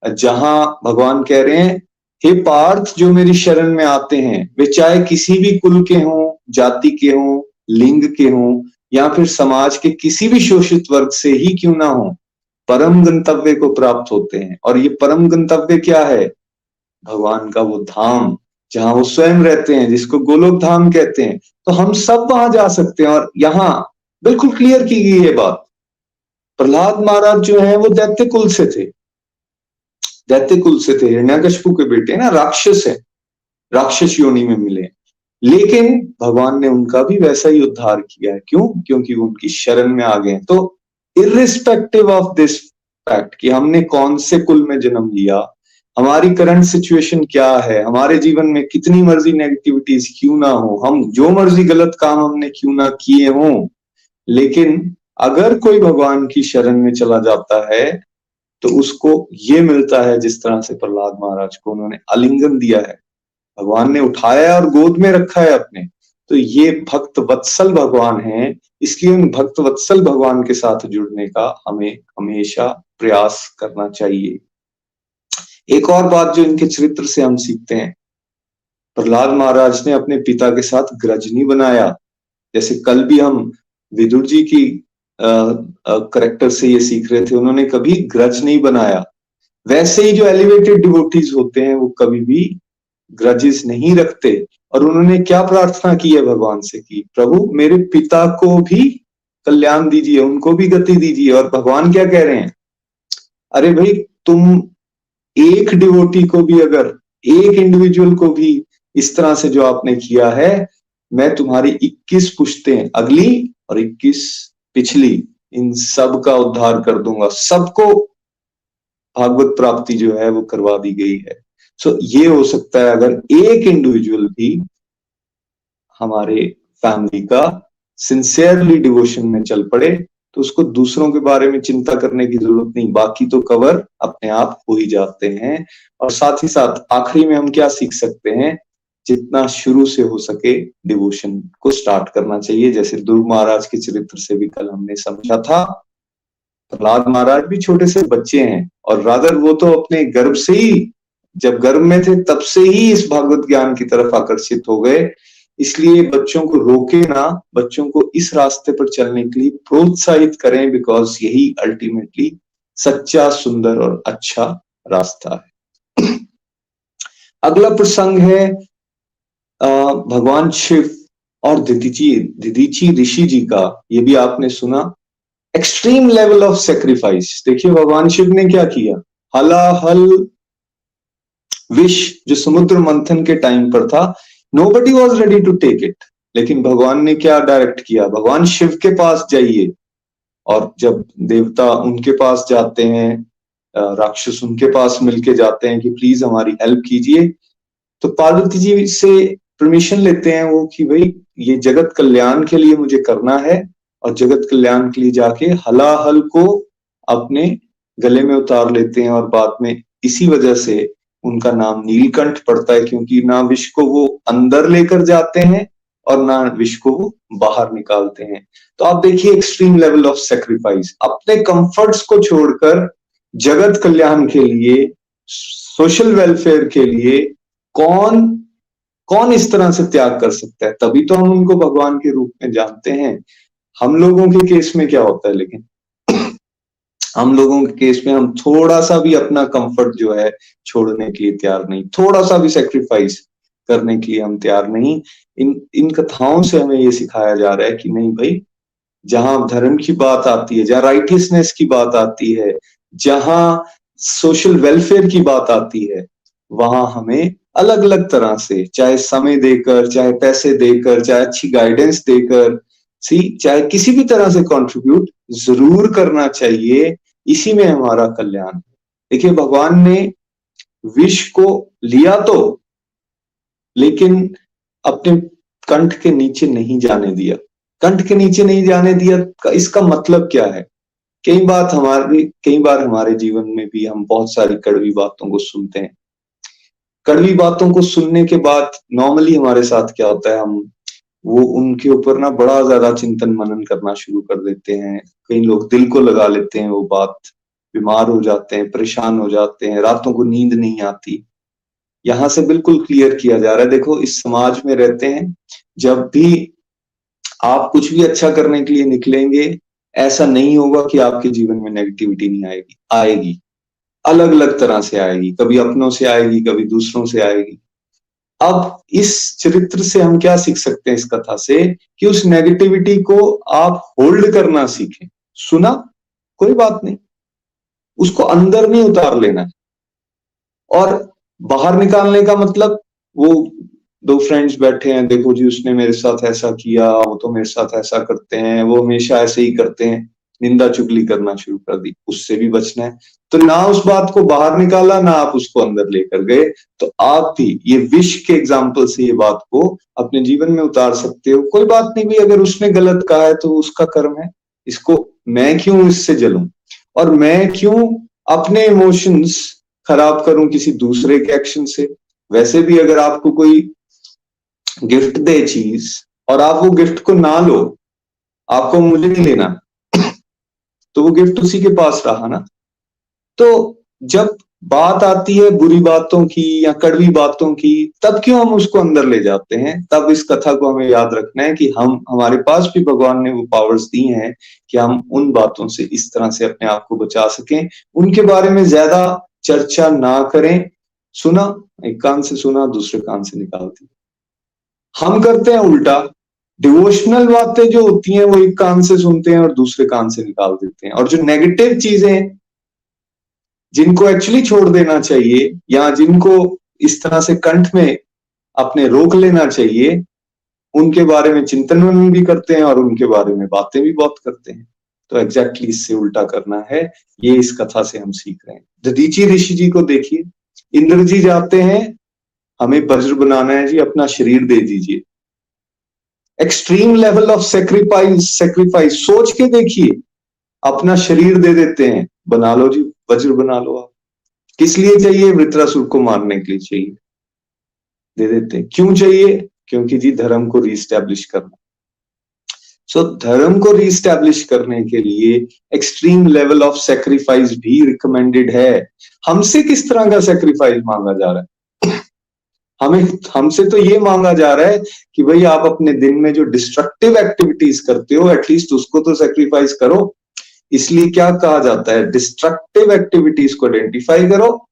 जहां भगवान कह रहे हैं, हे पार्थ, जो मेरी शरण में आते हैं वे चाहे किसी भी कुल के हों, जाति के हों, लिंग के हों, या फिर समाज के किसी भी शोषित वर्ग से ही क्यों ना हो, परम गंतव्य को प्राप्त होते हैं। और ये परम गंतव्य क्या है? भगवान का वो धाम जहां वो स्वयं रहते हैं, जिसको गोलोक धाम कहते हैं। तो हम सब वहां जा सकते हैं। और यहाँ बिल्कुल क्लियर की गई है बात। प्रहलाद महाराज जो है वो दैत्य कुल से थे, दैत्य कुल से थे, हिरण्यकशिपु के बेटे ना, राक्षस है, राक्षस योनि में मिले। लेकिन भगवान ने उनका भी वैसा ही उद्धार किया है। क्यों? क्योंकि वो उनकी शरण में आ गए। तो इर्रिस्पेक्टिव ऑफ दिस फैक्ट कि हमने कौन से कुल में जन्म लिया, हमारी करंट सिचुएशन क्या है, हमारे जीवन में कितनी मर्जी नेगेटिविटीज क्यों ना हो, हम जो मर्जी गलत काम हमने क्यों ना किए हों, लेकिन अगर कोई भगवान की शरण में चला जाता है तो उसको ये मिलता है जिस तरह से प्रहलाद महाराज को उन्होंने आलिंगन दिया है, भगवान ने उठाया और गोद में रखा है अपने। तो ये भक्त वत्सल भगवान है, इसलिए उन भक्त वत्सल भगवान के साथ जुड़ने का हमें हमेशा प्रयास करना चाहिए। एक और बात जो इनके चरित्र से हम सीखते हैं, प्रहलाद महाराज ने अपने पिता के साथ ग्रज नहीं बनाया। जैसे कल भी हम विदुर जी की करेक्टर से ये सीख रहे थे, उन्होंने कभी ग्रज नहीं बनाया। वैसे ही जो एलिवेटेड डिवोटीज होते हैं वो कभी भी ग्रजेस नहीं रखते। और उन्होंने क्या प्रार्थना की है भगवान से कि प्रभु मेरे पिता को भी कल्याण दीजिए, उनको भी गति दीजिए। और भगवान क्या कह रहे हैं, अरे भाई तुम एक डिवोटी को भी, अगर एक इंडिविजुअल को भी इस तरह से जो आपने किया है, मैं तुम्हारी 21 पुश्तें अगली और 21 पिछली, इन सब का उद्धार कर दूंगा। सबको भागवत प्राप्ति जो है वो करवा दी गई है। सो ये हो सकता है अगर एक इंडिविजुअल भी हमारे फैमिली का सिंसियरली डिवोशन में चल पड़े तो उसको दूसरों के बारे में चिंता करने की जरूरत नहीं, बाकी तो कवर अपने आप हो ही जाते हैं। और साथ ही साथ आखिरी में हम क्या सीख सकते हैं, जितना शुरू से हो सके डिवोशन को स्टार्ट करना चाहिए। जैसे ध्रुव महाराज के चरित्र से भी कल हमने समझा था, प्रहलाद महाराज भी छोटे से बच्चे हैं और रादर वो तो अपने गर्भ से ही, जब गर्भ में थे तब से ही इस भागवत ज्ञान की तरफ आकर्षित हो गए। इसलिए बच्चों को रोके ना, बच्चों को इस रास्ते पर चलने के लिए प्रोत्साहित करें, बिकॉज यही अल्टीमेटली सच्चा, सुंदर और अच्छा रास्ता है। अगला प्रसंग है भगवान शिव और दधीची ऋषि जी का। ये भी आपने सुना, एक्सट्रीम लेवल ऑफ सेक्रीफाइस। देखिए भगवान शिव ने क्या किया, हलाहल विष जो समुद्र मंथन के टाइम पर था, nobody was ready to take it, लेकिन भगवान ने क्या डायरेक्ट किया, भगवान शिव के पास जाइए। और जब देवता उनके पास जाते हैं, राक्षस उनके पास मिलके जाते हैं कि प्लीज हमारी हेल्प कीजिए, तो पार्वती जी से परमिशन लेते हैं वो कि भाई ये जगत कल्याण के लिए मुझे करना है। और जगत कल्याण के लिए जाके हलाहल को अपने गले में उतार लेते हैं। और बाद में इसी वजह से उनका नाम नीलकंठ पड़ता है, क्योंकि ना विष को वो अंदर लेकर जाते हैं और ना विष को वो बाहर निकालते हैं। तो आप देखिए एक्सट्रीम लेवल ऑफ सेक्रीफाइस, अपने कंफर्ट्स को छोड़कर जगत कल्याण के लिए, सोशल वेलफेयर के लिए कौन कौन इस तरह से त्याग कर सकता है। तभी तो हम उनको भगवान के रूप में जानते हैं। हम लोगों के केस में क्या होता है, लेकिन हम लोगों के केस में हम थोड़ा सा भी अपना कंफर्ट जो है छोड़ने के लिए तैयार नहीं, थोड़ा सा भी सेक्रीफाइस करने के लिए हम तैयार नहीं। इन कथाओं से हमें ये सिखाया जा रहा है कि नहीं भाई, जहां धर्म की बात आती है, जहां राइटियसनेस की बात आती है, जहां सोशल वेलफेयर की बात आती है, वहां हमें अलग अलग तरह से, चाहे समय देकर, चाहे पैसे देकर, चाहे अच्छी गाइडेंस देकर, चाहे किसी भी तरह से कंट्रीब्यूट जरूर करना चाहिए। इसी में हमारा कल्याण है। देखिए भगवान ने विष को लिया तो, लेकिन अपने कंठ के नीचे नहीं जाने दिया। कंठ के नीचे नहीं जाने दिया, इसका मतलब क्या है, कई बार हमारे जीवन में भी हम बहुत सारी कड़वी बातों को सुनते हैं। कड़वी बातों को सुनने के बाद नॉर्मली हमारे साथ क्या होता है, हम वो उनके ऊपर ना बड़ा ज्यादा चिंतन मनन करना शुरू कर देते हैं। कई लोग दिल को लगा लेते हैं वो बात, बीमार हो जाते हैं, परेशान हो जाते हैं, रातों को नींद नहीं आती। यहां से बिल्कुल क्लियर किया जा रहा है, देखो इस समाज में रहते हैं, जब भी आप कुछ भी अच्छा करने के लिए निकलेंगे, ऐसा नहीं होगा कि आपके जीवन में नेगेटिविटी नहीं आएगी। आएगी, अलग अलग तरह से आएगी, कभी अपनों से आएगी, कभी दूसरों से आएगी। अब इस चरित्र से हम क्या सीख सकते हैं, इस कथा से, कि उस नेगेटिविटी को आप होल्ड करना सीखें। सुना, कोई बात नहीं, उसको अंदर नहीं उतार लेना। और बाहर निकालने का मतलब, वो दो फ्रेंड्स बैठे हैं, देखो जी उसने मेरे साथ ऐसा किया, वो तो मेरे साथ ऐसा करते हैं, वो हमेशा ऐसे ही करते हैं, निंदा चुगली करना शुरू कर दी, उससे भी बचना है। तो ना उस बात को बाहर निकाला, ना आप उसको अंदर लेकर गए। तो आप भी ये विश के एग्जाम्पल से ये बात को अपने जीवन में उतार सकते हो। कोई बात नहीं भाई, अगर उसने गलत कहा है तो उसका कर्म है, इसको मैं क्यों इससे जलूं, और मैं क्यों अपने इमोशंस खराब करूं किसी दूसरे के एक्शन से। वैसे भी अगर आपको कोई गिफ्ट दे चीज और आप वो गिफ्ट को ना लो, आपको मुझे नहीं लेना, तो वो गिफ्ट उसी के पास रहा ना। तो जब बात आती है बुरी बातों की या कड़वी बातों की, तब क्यों हम उसको अंदर ले जाते हैं? तब इस कथा को हमें याद रखना है कि हम, हमारे पास भी भगवान ने वो पावर्स दी हैं कि हम उन बातों से इस तरह से अपने आप को बचा सकें, उनके बारे में ज्यादा चर्चा ना करें। सुना, एक कान से सुना, दूसरे कान से निकाल दिया। हम करते हैं उल्टा, डिवोशनल बातें जो होती हैं वो एक कान से सुनते हैं और दूसरे कान से निकाल देते हैं, और जो नेगेटिव चीजें जिनको एक्चुअली छोड़ देना चाहिए या जिनको इस तरह से कंठ में अपने रोक लेना चाहिए, उनके बारे में चिंतन भी करते हैं और उनके बारे में बातें भी बहुत करते हैं। तो एग्जैक्टली इससे उल्टा करना है, ये इस कथा से हम सीख रहे हैं। दधीची ऋषि जी को देखिए, इंद्र जी जाते हैं, हमें वज्र बनाना है जी, अपना शरीर दे दीजिए। एक्सट्रीम लेवल ऑफ सेक्रीफाइस सोच के देखिए, अपना शरीर दे देते हैं, बना लो जी, वज्र बना लो आप। किस लिए चाहिए? वृत्रासुर को मारने के लिए चाहिए, दे देते हैं। क्यों चाहिए? क्योंकि जी धर्म को रीस्टैब्लिश करना। सो धर्म को रीस्टैब्लिश करने के लिए एक्सट्रीम लेवल ऑफ सेक्रीफाइस भी रिकमेंडेड है। हमसे किस तरह का सेक्रीफाइस मांगा जा रहा है? हमें, हमसे तो ये मांगा जा रहा है कि भाई आप अपने दिन में जो डिस्ट्रक्टिव एक्टिविटीज करते हो, एटलीस्ट उसको तो सेक्रीफाइस करो। इसलिए क्या कहा जाता है? डिस्ट्रक्टिव एक्टिविटीज को आइडेंटिफाई करो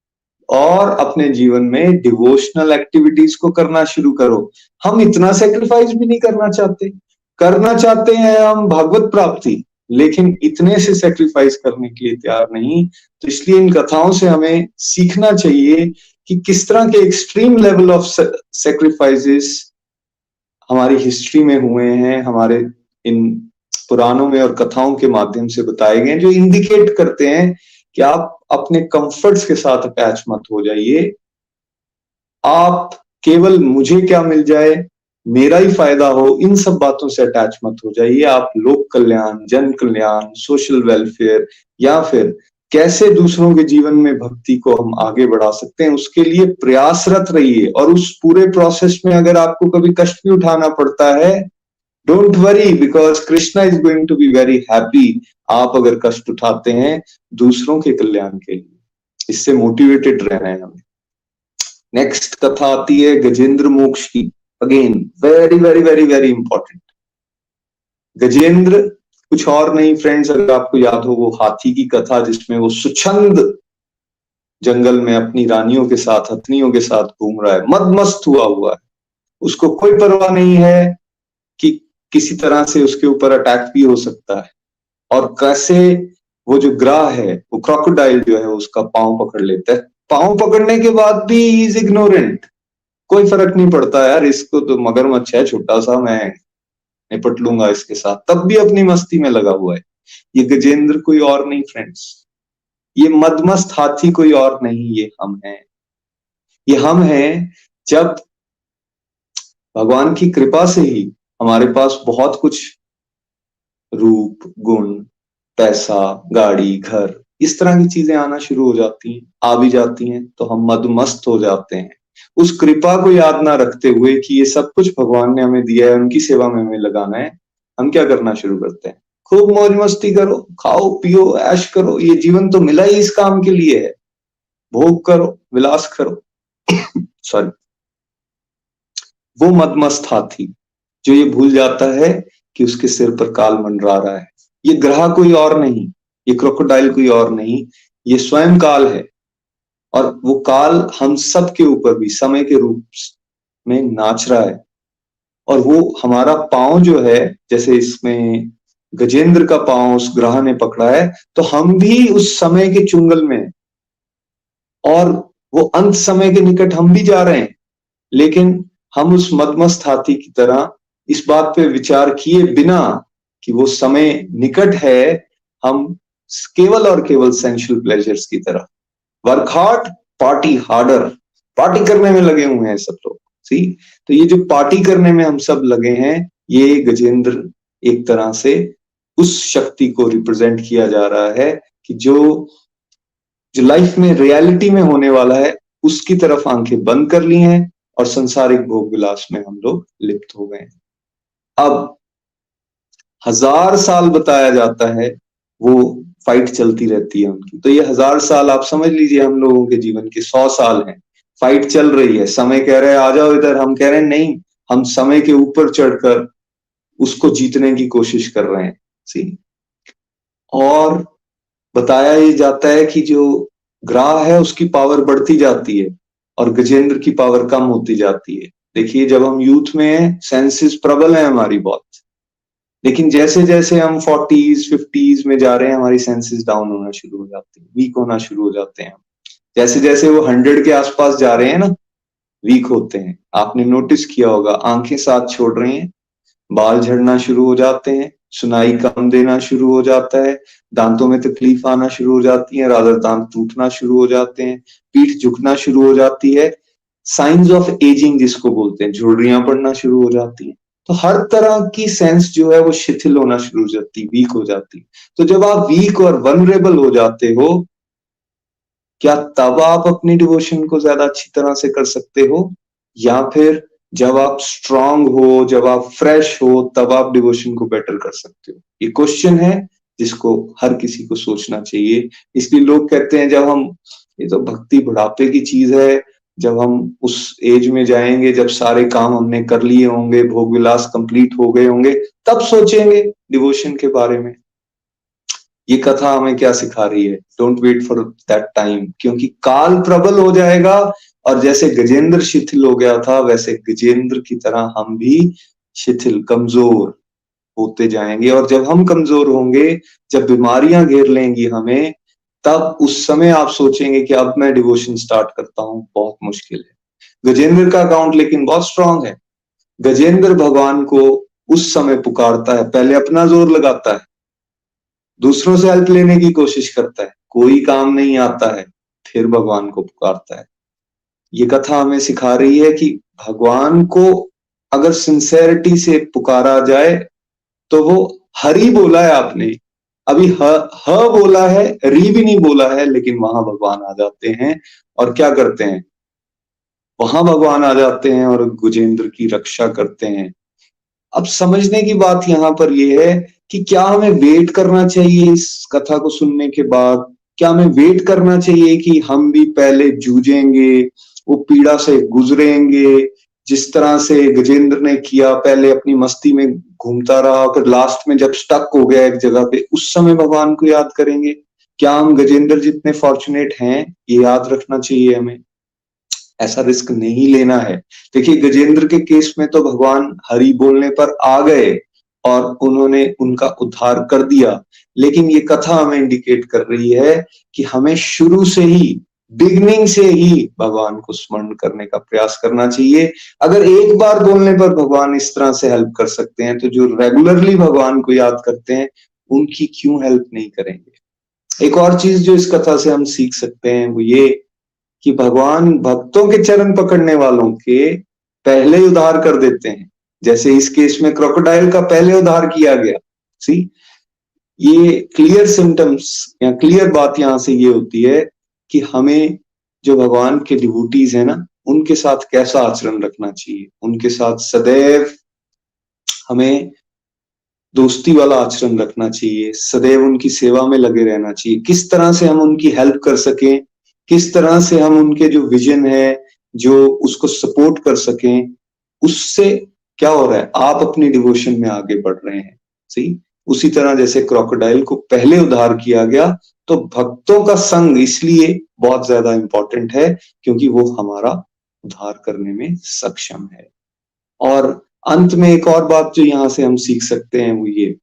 और अपने जीवन में डिवोशनल एक्टिविटीज को करना शुरू करो। हम इतना सेक्रीफाइस भी नहीं करना चाहते। करना चाहते हैं हम भागवत प्राप्ति, लेकिन इतने से सेक्रीफाइस करने के लिए तैयार नहीं। तो इसलिए इन कथाओं से हमें सीखना चाहिए कि किस तरह के एक्सट्रीम लेवल ऑफ सेक्रीफाइसेस हमारी हिस्ट्री में हुए हैं, हमारे इन पुराणों में और कथाओं के माध्यम से बताए गए, जो इंडिकेट करते हैं कि आप अपने कंफर्ट्स के साथ अटैच मत हो जाइए। आप केवल मुझे क्या मिल जाए, मेरा ही फायदा हो, इन सब बातों से अटैच मत हो जाइए। आप लोक कल्याण, जन कल्याण, सोशल वेलफेयर या फिर कैसे दूसरों के जीवन में भक्ति को हम आगे बढ़ा सकते हैं, उसके लिए प्रयासरत रहिए। और उस पूरे प्रोसेस में अगर आपको कभी कष्ट भी उठाना पड़ता है, don't worry, because Krishna is going to be very happy. आप अगर कष्ट उठाते हैं दूसरों के कल्याण के लिए, इससे मोटिवेटेड रहना है हमें। नेक्स्ट कथा आती है गजेंद्र मोक्ष की। Again very very very very important. Gajendra कुछ और नहीं फ्रेंड्स, अगर आपको याद हो वो हाथी की कथा, जिसमें वो स्वच्छंद जंगल में अपनी रानियों के साथ, हथनियों के साथ घूम रहा है, मदमस्त हुआ है। उसको कोई परवाह नहीं है कि किसी तरह से उसके ऊपर अटैक भी हो सकता है। और कैसे वो जो ग्राह है, वो क्रोकोडाइल जो है, उसका पांव पकड़ लेता है। पांव पकड़ने के बाद भी ही इज इग्नोरेंट, कोई फर्क नहीं पड़ता यार, इसको तो मगरमच्छ है छोटा सा, मैं निपट लूंगा इसके साथ, तब भी अपनी मस्ती में लगा हुआ है। ये गजेंद्र कोई और नहीं फ्रेंड्स, ये मदमस्त हाथी कोई और नहीं, ये हम हैं। ये हम हैं जब भगवान की कृपा से ही हमारे पास बहुत कुछ रूप, गुण, पैसा, गाड़ी, घर, इस तरह की चीजें आना शुरू हो जाती हैं, आ भी जाती हैं, तो हम मदमस्त हो जाते हैं। उस कृपा को याद ना रखते हुए कि ये सब कुछ भगवान ने हमें दिया है, उनकी सेवा में हमें लगाना है, हम क्या करना शुरू करते हैं? खूब मौज मस्ती करो, खाओ पियो, ऐश करो, ये जीवन तो मिला ही इस काम के लिए है, भोग करो, विलास करो। सॉरी। वो मदमस्त हाथी जो ये भूल जाता है कि उसके सिर पर काल मंडरा रहा है। ये ग्रह कोई और नहीं, ये क्रोकोडाइल कोई और नहीं, ये स्वयं काल है। और वो काल हम सब के ऊपर भी समय के रूप में नाच रहा है। और वो हमारा पांव जो है, जैसे इसमें गजेंद्र का पांव उस ग्रह ने पकड़ा है, तो हम भी उस समय के चुंगल में, और वो अंत समय के निकट हम भी जा रहे हैं। लेकिन हम उस मदमस्त हाथी की तरह इस बात पे विचार किए बिना कि वो समय निकट है, हम केवल और केवल सेंशुअल प्लेजर्स की तरह work hard party harder, party करने में लगे हुए हैं सब लोग। सी, तो ये जो पार्टी करने में हम सब लगे हैं, ये गजेंद्र एक तरह से उस शक्ति को रिप्रेजेंट किया जा रहा है कि जो लाइफ में रियलिटी में होने वाला है, उसकी तरफ आंखें बंद कर ली हैं और संसारिक भोग विलास में हम लोग लिप्त हो गए हैं। अब 1000 साल बताया जाता है वो फाइट चलती रहती है उनकी। तो ये 1000 साल आप समझ लीजिए हम लोगों के जीवन के 100 साल हैं, फाइट चल रही है। समय कह रहे हैं आ जाओ इधर, हम कह रहे हैं नहीं, हम समय के ऊपर चढ़कर उसको जीतने की कोशिश कर रहे हैं। सी, और बताया ये जाता है कि जो ग्राह है उसकी पावर बढ़ती जाती है और गजेंद्र की पावर कम होती जाती है। देखिए जब हम यूथ में हैं, सेंसेस प्रबल है हमारी बहुत, लेकिन जैसे जैसे हम 40s 50s में जा रहे हैं, हमारी सेंसेस डाउन होना शुरू हो जाती है, वीक होना शुरू हो जाते हैं। जैसे जैसे वो 100 के आसपास जा रहे हैं ना, वीक होते हैं। आपने नोटिस किया होगा, आंखें साथ छोड़ रही हैं, बाल झड़ना शुरू हो जाते हैं, सुनाई कम देना शुरू हो जाता है, दांतों में तकलीफ आना शुरू हो जाती है, रादर दांत टूटना शुरू हो जाते हैं, पीठ झुकना शुरू हो जाती है, साइंस ऑफ एजिंग जिसको बोलते हैं, झुर्रियां पड़ना शुरू हो जाती हैं। तो हर तरह की सेंस जो है वो शिथिल होना शुरू हो जाती, वीक हो जाती। तो जब आप वीक और वनरेबल हो जाते हो, क्या तब आप अपनी डिवोशन को ज्यादा अच्छी तरह से कर सकते हो, या फिर जब आप स्ट्रांग हो, जब आप फ्रेश हो, तब आप डिवोशन को बेटर कर सकते हो? ये क्वेश्चन है जिसको हर किसी को सोचना चाहिए। इसलिए लोग कहते हैं जब हम, ये तो भक्ति बुढ़ापे की चीज है, जब हम उस एज में जाएंगे जब सारे काम हमने कर लिए होंगे, भोग विलास कंप्लीट हो गए होंगे, तब सोचेंगे डिवोशन के बारे में। ये कथा हमें क्या सिखा रही है? Don't wait for that time, क्योंकि काल प्रबल हो जाएगा और जैसे गजेंद्र शिथिल हो गया था, वैसे गजेंद्र की तरह हम भी शिथिल, कमजोर होते जाएंगे। और जब हम कमजोर होंगे, जब बीमारियां घेर लेंगी हमें, तब उस समय आप सोचेंगे कि अब मैं डिवोशन स्टार्ट करता हूं, बहुत मुश्किल है। गजेंद्र का अकाउंट लेकिन बहुत स्ट्रांग है। गजेंद्र भगवान को उस समय पुकारता है, पहले अपना जोर लगाता है, दूसरों से हेल्प लेने की कोशिश करता है, कोई काम नहीं आता है, फिर भगवान को पुकारता है। ये कथा हमें सिखा रही है कि भगवान को अगर सिंसेरिटी से पुकारा जाए तो वो हरि बोला है आपने, अभी ह बोला है, री भी नहीं बोला है, लेकिन वहां भगवान आ जाते हैं और क्या करते हैं, वहां भगवान आ जाते हैं और गजेंद्र की रक्षा करते हैं। अब समझने की बात यहाँ पर यह है कि क्या हमें वेट करना चाहिए इस कथा को सुनने के बाद? क्या हमें वेट करना चाहिए कि हम भी पहले जूझेंगे, वो पीड़ा से गुजरेंगे, जिस तरह से गजेंद्र ने किया, पहले अपनी मस्ती में घूमता रहा, फिर लास्ट में जब स्टक हो गया एक जगह पे, उस समय भगवान को याद करेंगे? क्या हम गजेंद्र जितने फॉर्चुनेट हैं, ये याद रखना चाहिए हमें। ऐसा रिस्क नहीं लेना है। देखिए गजेंद्र के केस में तो भगवान हरि बोलने पर आ गए और उन्होंने उनका उद्धार कर दिया, लेकिन ये कथा हमें इंडिकेट कर रही है कि हमें शुरू से ही, बिगनिंग से ही भगवान को स्मरण करने का प्रयास करना चाहिए। अगर एक बार बोलने पर भगवान इस तरह से हेल्प कर सकते हैं, तो जो रेगुलरली भगवान को याद करते हैं उनकी क्यों हेल्प नहीं करेंगे। एक और चीज जो इस कथा से हम सीख सकते हैं वो ये कि भगवान भक्तों के चरण पकड़ने वालों के पहले उद्धार कर देते हैं। जैसे इस केस में क्रोकोडाइल का पहले उद्धार किया गया। सी, ये क्लियर सिम्टम्स या क्लियर बात यहां से ये होती है कि हमें जो भगवान के डिवोटीज है ना, उनके साथ कैसा आचरण रखना चाहिए। उनके साथ सदैव हमें दोस्ती वाला आचरण रखना चाहिए, सदैव उनकी सेवा में लगे रहना चाहिए। किस तरह से हम उनकी हेल्प कर सकें, किस तरह से हम उनके जो विजन है, जो उसको सपोर्ट कर सकें, उससे क्या हो रहा है, आप अपनी डिवोशन में आगे बढ़ रहे हैं। सही उसी तरह जैसे क्रोकोडाइल को पहले उद्धार किया गया, तो भक्तों का संग इसलिए बहुत ज्यादा इंपॉर्टेंट है क्योंकि वो हमारा उद्धार करने में सक्षम है। और अंत में एक और बात जो यहां से हम सीख सकते हैं वो ये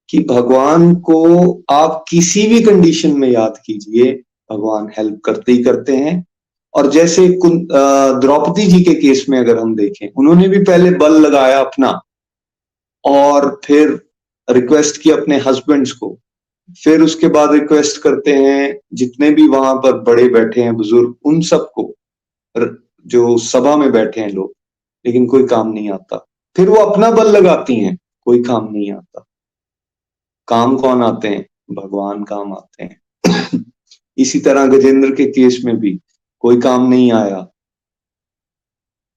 कि भगवान को आप किसी भी कंडीशन में याद कीजिए, भगवान हेल्प करते ही करते हैं। और जैसे द्रौपदी जी के केस में अगर हम देखें, उन्होंने भी पहले बल लगाया अपना और फिर रिक्वेस्ट की अपने हस्बैंड्स को, फिर उसके बाद रिक्वेस्ट करते हैं जितने भी वहां पर बड़े बैठे हैं बुजुर्ग, उन सबको, जो सभा में बैठे हैं लोग, लेकिन कोई काम नहीं आता। फिर वो अपना बल लगाती हैं, कोई काम नहीं आता। काम कौन आते हैं? भगवान काम आते हैं। इसी तरह गजेंद्र के केस में भी कोई काम नहीं आया,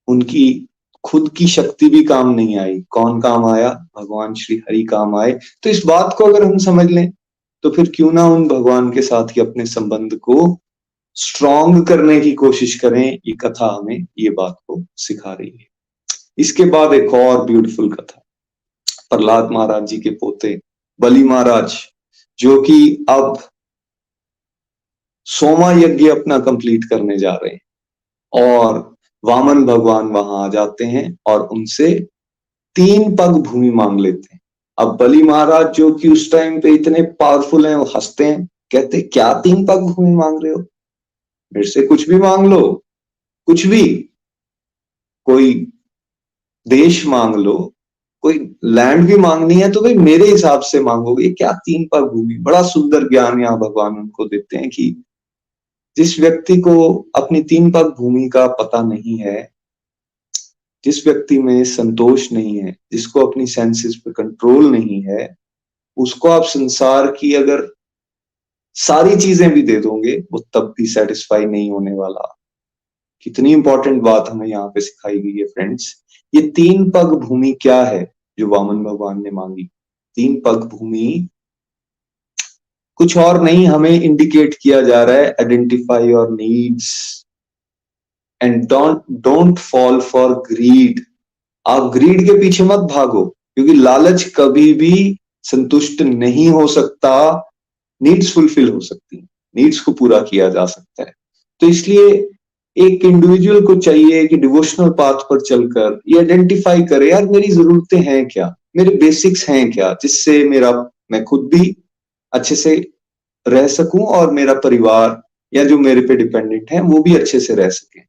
उनकी खुद की शक्ति भी काम नहीं आई। कौन काम आया? भगवान श्री हरि काम आए। तो इस बात को अगर हम समझ लें तो फिर क्यों ना उन भगवान के साथ ही अपने संबंध को स्ट्रॉन्ग करने की कोशिश करें। ये कथा हमें ये बात को सिखा रही है। इसके बाद एक और ब्यूटीफुल कथा, प्रहलाद महाराज जी के पोते बलि महाराज, जो कि अब 100वां यज्ञ अपना कंप्लीट करने जा रहे हैं, और वामन भगवान वहां आ जाते हैं और उनसे 3 पग भूमि मांग लेते हैं। अब बलि महाराज जो कि उस टाइम पे इतने पावरफुल हैं, वो हंसते हैं, कहते क्या 3 पग भूमि मांग रहे हो, मेरे से कुछ भी मांग लो, कुछ भी, कोई देश मांग लो, कोई लैंड भी मांगनी है तो भाई मेरे हिसाब से मांगोगे, क्या 3 पग भूमि। बड़ा सुंदर ज्ञान यहाँ भगवान उनको देते हैं कि जिस व्यक्ति को अपनी 3 पग भूमि का पता नहीं है, जिस व्यक्ति में संतोष नहीं है, जिसको अपनी सेंसेस पे कंट्रोल नहीं है, उसको आप संसार की अगर सारी चीजें भी दे दोगे, वो तब भी सेटिस्फाई नहीं होने वाला। कितनी इंपॉर्टेंट बात हमें यहाँ पे सिखाई गई है फ्रेंड्स। ये 3 पग भूमि क्या है जो वामन भगवान ने मांगी? 3 पग भूमि कुछ और नहीं, हमें इंडिकेट किया जा रहा है, identify your needs and don't fall for greed. आप ग्रीड के पीछे मत भागो, क्योंकि लालच कभी भी संतुष्ट नहीं हो सकता। नीड्स फुलफिल हो सकती हैं, नीड्स को पूरा किया जा सकता है। तो इसलिए एक इंडिविजुअल को चाहिए कि डिवोशनल पाथ पर चलकर ये आइडेंटिफाई करे, यार मेरी जरूरतें हैं क्या, मेरे बेसिक्स हैं क्या, जिससे मैं खुद भी अच्छे से रह सकूं और मेरा परिवार या जो मेरे पे डिपेंडेंट है वो भी अच्छे से रह सके।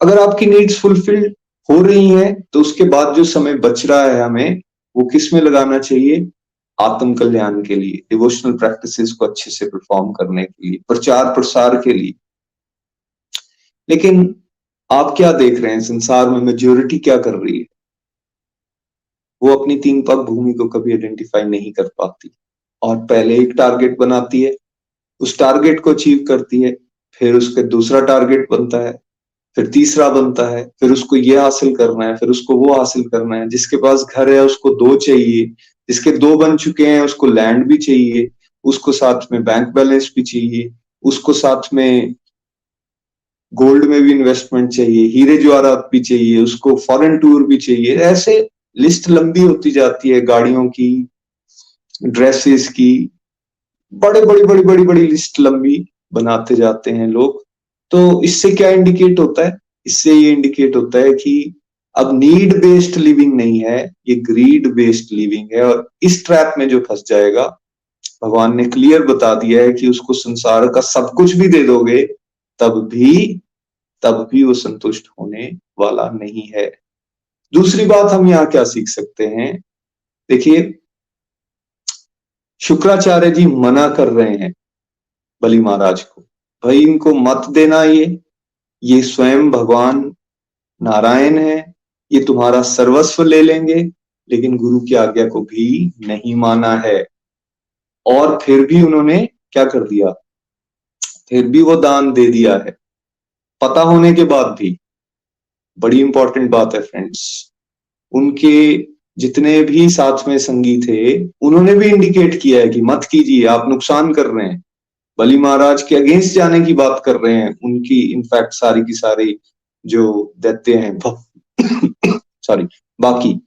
अगर आपकी नीड्स फुलफिल हो रही हैं तो उसके बाद जो समय बच रहा है हमें वो किस में लगाना चाहिए? आत्म कल्याण के लिए, डिवोशनल प्रैक्टिसेस को अच्छे से परफॉर्म करने के लिए, प्रचार प्रसार के लिए। लेकिन आप क्या देख रहे हैं, संसार में मेजॉरिटी क्या कर रही है? वो अपनी 3 पग भूमि को कभी आइडेंटिफाई नहीं कर पाती, और पहले एक टारगेट बनाती है, उस टारगेट को अचीव करती है, फिर उसका दूसरा टारगेट बनता है, फिर तीसरा बनता है, फिर उसको ये हासिल करना है, फिर उसको वो हासिल करना है। जिसके पास घर है उसको 2 चाहिए, जिसके 2 बन चुके हैं उसको लैंड भी चाहिए, उसको साथ में बैंक बैलेंस भी चाहिए, उसको साथ में गोल्ड में भी इन्वेस्टमेंट चाहिए, हीरे जवाहरात भी चाहिए, उसको फॉरेन टूर भी चाहिए। ऐसे लिस्ट लंबी होती जाती है, गाड़ियों की, ड्रेसेस की, बड़ी लिस्ट लंबी बनाते जाते हैं लोग। तो इससे क्या इंडिकेट होता है? इससे ये इंडिकेट होता है कि अब नीड बेस्ड लिविंग नहीं है, ये ग्रीड बेस्ड लिविंग है। और इस ट्रैप में जो फंस जाएगा, भगवान ने क्लियर बता दिया है कि उसको संसार का सब कुछ भी दे दोगे तब भी वो संतुष्ट होने वाला नहीं है। दूसरी बात हम यहाँ क्या सीख सकते हैं? देखिए, शुक्राचार्य जी मना कर रहे हैं बलि महाराज को, भाई इनको मत देना, ये स्वयं भगवान नारायण है, ये तुम्हारा सर्वस्व ले लेंगे। लेकिन गुरु की आज्ञा को भी नहीं माना है, और फिर भी उन्होंने क्या कर दिया? फिर भी वो दान दे दिया है, पता होने के बाद भी। बड़ी इंपॉर्टेंट बात है फ्रेंड्स। उनके जितने भी साथ में संगी थे, उन्होंने भी इंडिकेट किया है कि मत कीजिए, आप नुकसान कर रहे हैं, बलि महाराज के अगेंस्ट जाने की बात कर रहे हैं। उनकी इनफैक्ट सारी की सारी जो दैत्य हैं सॉरी बाकी,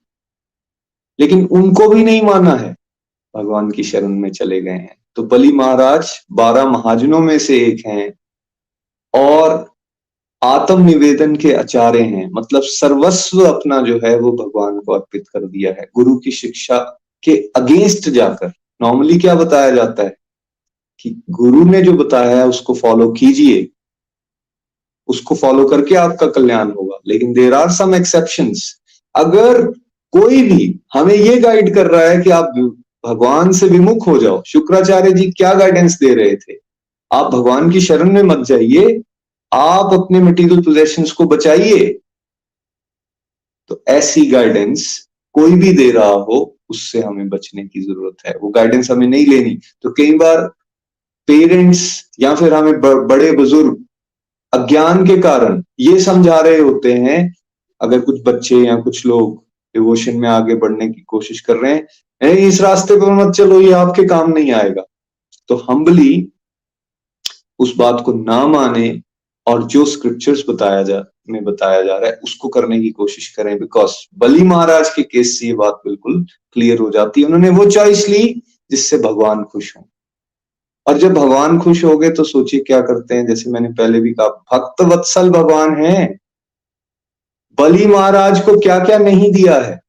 लेकिन उनको भी नहीं माना है, भगवान की शरण में चले गए हैं। तो बलि महाराज 12 महाजनों में से एक हैं, और आत्म निवेदन के आचार्य हैं, मतलब सर्वस्व अपना जो है वो भगवान को अर्पित कर दिया है, गुरु की शिक्षा के अगेंस्ट जाकर। नॉर्मली क्या बताया जाता है कि गुरु ने जो बताया है उसको फॉलो कीजिए, उसको फॉलो करके आपका कल्याण होगा। लेकिन देयर आर सम एक्सेप्शंस। अगर कोई भी हमें ये गाइड कर रहा है कि आप भगवान से विमुख हो जाओ, शुक्राचार्य जी क्या गाइडेंस दे रहे थे? आप भगवान की शरण में मत जाइए, आप अपने मटेरियल पोजेशंस को बचाइए। तो ऐसी गाइडेंस कोई भी दे रहा हो, उससे हमें बचने की जरूरत है, वो गाइडेंस हमें नहीं लेनी। तो कई बार पेरेंट्स या फिर हमें बड़े बुजुर्ग अज्ञान के कारण ये समझा रहे होते हैं, अगर कुछ बच्चे या कुछ लोग डिवोशन में आगे बढ़ने की कोशिश कर रहे हैं, इस रास्ते पर मत चलो, ये आपके काम नहीं आएगा। तो हम्बली उस बात को ना माने और जो स्क्रिप्चर्स बताया जा रहा है उसको करने की कोशिश करें। बिकॉज बली महाराज के केस से ये बात बिल्कुल क्लियर हो जाती है। उन्होंने वो चॉइस ली जिससे भगवान खुश हो, और जब भगवान खुश हो गए तो सोचिए क्या करते हैं। जैसे मैंने पहले भी कहा, भक्त वत्सल भगवान है। बली महाराज को क्या क्या नहीं दिया है।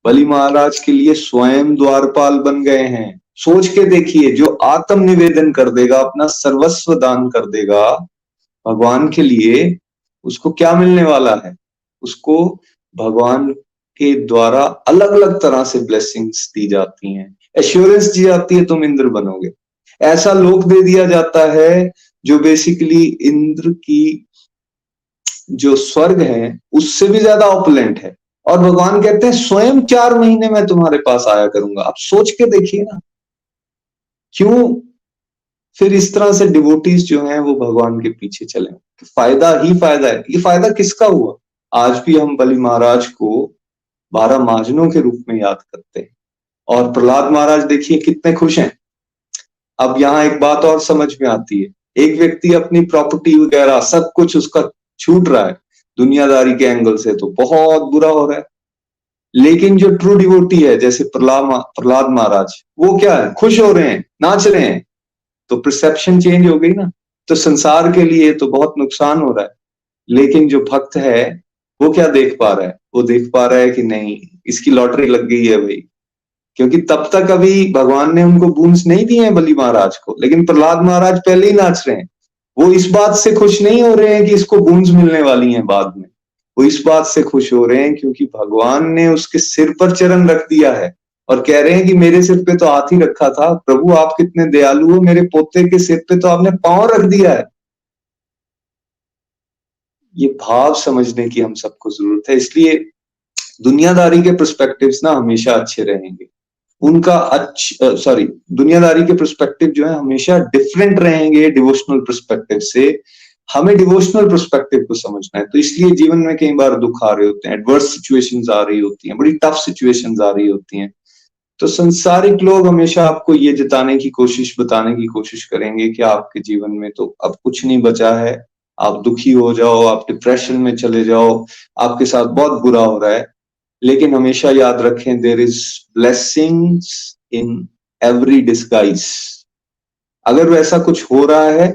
बली महाराज के लिए स्वयं द्वारपाल बन गए हैं। सोच के देखिए, जो आत्म निवेदन कर देगा, अपना सर्वस्व दान कर देगा भगवान के लिए, उसको क्या मिलने वाला है? उसको भगवान के द्वारा अलग अलग तरह से ब्लेसिंग्स दी जाती हैं, एश्योरेंस दी जाती है तुम इंद्र बनोगे। ऐसा लोक दे दिया जाता है जो बेसिकली इंद्र की जो स्वर्ग है उससे भी ज्यादा ऑपुलेंट है। और भगवान कहते हैं स्वयं 4 महीने में तुम्हारे पास आया करूंगा। आप सोच के देखिए ना, क्यों फिर इस तरह से डिवोटीज जो हैं वो भगवान के पीछे चले। फायदा ही फायदा है। ये फायदा किसका हुआ? आज भी हम बलि महाराज को 12 महाजनों के रूप में याद करते हैं, और प्रहलाद महाराज देखिए कितने खुश हैं। अब यहाँ एक बात और समझ में आती है, एक व्यक्ति अपनी प्रॉपर्टी वगैरह सब कुछ उसका छूट रहा है, दुनियादारी के एंगल से तो बहुत बुरा हो रहा है। लेकिन जो ट्रू डिवोटी है जैसे प्रहलाद महाराज, वो क्या है? खुश हो रहे हैं, नाच रहे हैं। तो परसेप्शन चेंज हो गई ना। तो संसार के लिए तो बहुत नुकसान हो रहा है, लेकिन जो भक्त है वो क्या देख पा रहा है? वो देख पा रहा है कि नहीं, इसकी लॉटरी लग गई है भाई। क्योंकि तब तक अभी भगवान ने उनको बूंस नहीं दिए हैं बलि महाराज को, लेकिन प्रहलाद महाराज पहले ही नाच रहे हैं। वो इस बात से खुश नहीं हो रहे हैं कि इसको बूंस मिलने वाली हैं बाद में। वो इस बात से खुश हो रहे हैं क्योंकि भगवान ने उसके सिर पर चरण रख दिया है, और कह रहे हैं कि मेरे सिर पे तो हाथ ही रखा था, प्रभु आप कितने दयालु हो, मेरे पोते के सिर पे तो आपने पांव रख दिया है। ये भाव समझने की हम सबको जरूरत है। इसलिए दुनियादारी के पर्सपेक्टिव्स ना हमेशा अच्छे रहेंगे, उनका दुनियादारी के पर्सपेक्टिव जो है हमेशा डिफरेंट रहेंगे डिवोशनल पर्सपेक्टिव से। हमें डिवोशनल पर्सपेक्टिव को समझना है। तो इसलिए जीवन में कई बार दुख आ रहे होते हैं, एडवर्स सिचुएशंस आ रही होती हैं, बड़ी टफ सिचुएशंस आ रही होती हैं। तो संसारिक लोग हमेशा आपको ये बताने की कोशिश करेंगे कि आपके जीवन में तो अब कुछ नहीं बचा है, आप दुखी हो जाओ, आप डिप्रेशन में चले जाओ, आपके साथ बहुत बुरा हो रहा है। लेकिन हमेशा याद रखें, there is blessings in every disguise. अगर वैसा कुछ हो रहा है,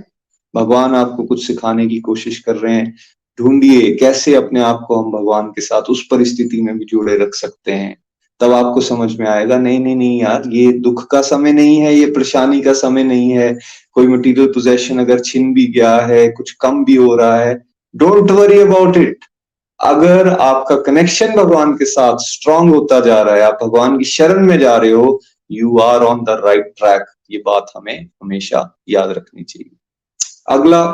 भगवान आपको कुछ सिखाने की कोशिश कर रहे हैं, ढूंढिए कैसे अपने आप को हम भगवान के साथ उस परिस्थिति में भी जुड़े रख सकते हैं। तब आपको समझ में आएगा नहीं नहीं नहीं यार, ये दुख का समय नहीं है, ये परेशानी का समय नहीं है। कोई मटेरियल पोजेशन अगर छिन भी गया है, कुछ कम भी हो रहा है, डोंट वरी अबाउट इट। अगर आपका कनेक्शन भगवान के साथ स्ट्रांग होता जा रहा है, आप भगवान की शरण में जा रहे हो, you are on the right track. ये बात हमें हमेशा याद रखनी चाहिए। अगला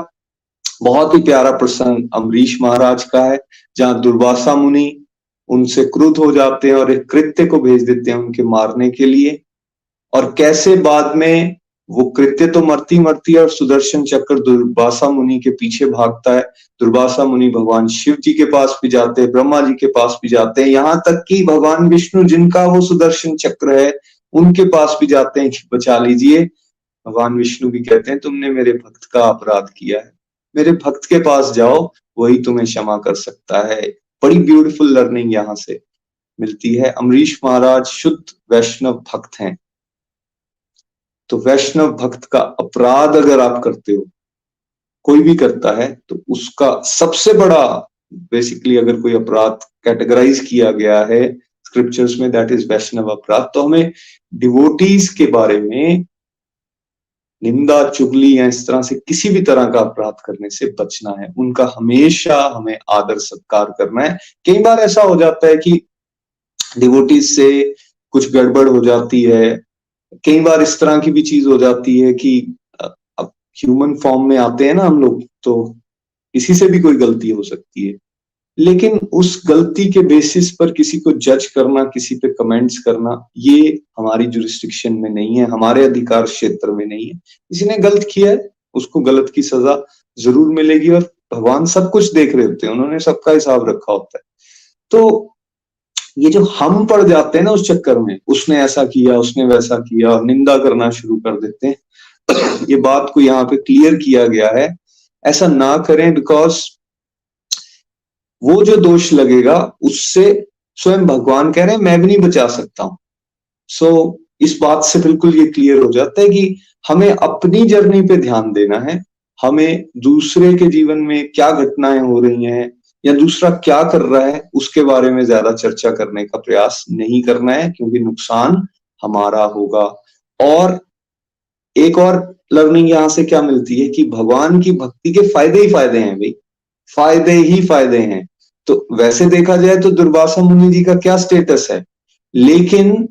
बहुत ही प्यारा प्रसंग अम्बरीश महाराज का है, जहां दुर्वासा मुनि उनसे क्रुद्ध हो जाते हैं और एक कृत्य को भेज देते हैं उनके मारने के लिए। और कैसे बाद में वो कृत्य तो मरती मरती है और सुदर्शन चक्र दुर्वासा मुनि के पीछे भागता है। दुर्वासा मुनि भगवान शिव जी के पास भी जाते हैं, ब्रह्मा जी के पास भी जाते हैं, यहाँ तक कि भगवान विष्णु जिनका वो सुदर्शन चक्र है उनके पास भी जाते हैं कि बचा लीजिए। भगवान विष्णु भी कहते हैं तुमने मेरे भक्त का अपराध किया है, मेरे भक्त के पास जाओ, वही तुम्हें क्षमा कर सकता है। बड़ी ब्यूटीफुल लर्निंग यहाँ से मिलती है। अम्बरीश महाराज शुद्ध वैष्णव भक्त हैं। तो वैष्णव भक्त का अपराध अगर आप करते हो, कोई भी करता है, तो उसका सबसे बड़ा बेसिकली अगर कोई अपराध कैटेगराइज किया गया है स्क्रिप्चर्स में, दैट इज वैष्णव अपराध। तो हमें डिवोटीज के बारे में निंदा चुगली या इस तरह से किसी भी तरह का अपराध करने से बचना है। उनका हमेशा हमें आदर सत्कार करना है। कई बार ऐसा हो जाता है कि डिवोटीज से कुछ गड़बड़ हो जाती है, कई बार इस तरह की भी चीज हो जाती है कि अब ह्यूमन फॉर्म में आते हैं ना हम लोग, तो किसी से भी कोई गलती हो सकती है। लेकिन उस गलती के बेसिस पर किसी को जज करना, किसी पे कमेंट्स करना, ये हमारी जुरिस्डिक्शन में नहीं है, हमारे अधिकार क्षेत्र में नहीं है। किसी ने गलत किया है, उसको गलत की सजा जरूर मिलेगी, और भगवान सब कुछ देख रहे होते हैं, उन्होंने सबका हिसाब रखा होता है। तो ये जो हम पड़ जाते हैं ना उस चक्कर में, उसने ऐसा किया, उसने वैसा किया, और निंदा करना शुरू कर देते हैं। ये बात को यहाँ पे क्लियर किया गया है, ऐसा ना करें, बिकॉज वो जो दोष लगेगा उससे स्वयं भगवान कह रहे हैं मैं भी नहीं बचा सकता हूं। सो इस बात से बिल्कुल ये क्लियर हो जाता है कि हमें अपनी जर्नी पे ध्यान देना है, हमें दूसरे के जीवन में क्या घटनाएं हो रही हैं या दूसरा क्या कर रहा है उसके बारे में ज्यादा चर्चा करने का प्रयास नहीं करना है, क्योंकि नुकसान हमारा होगा। और एक और लर्निंग यहां से क्या मिलती है कि भगवान की भक्ति के फायदे ही फायदे हैं भाई, फायदे ही फायदे हैं। तो वैसे देखा जाए तो दुर्वासा मुनि जी का क्या स्टेटस है, लेकिन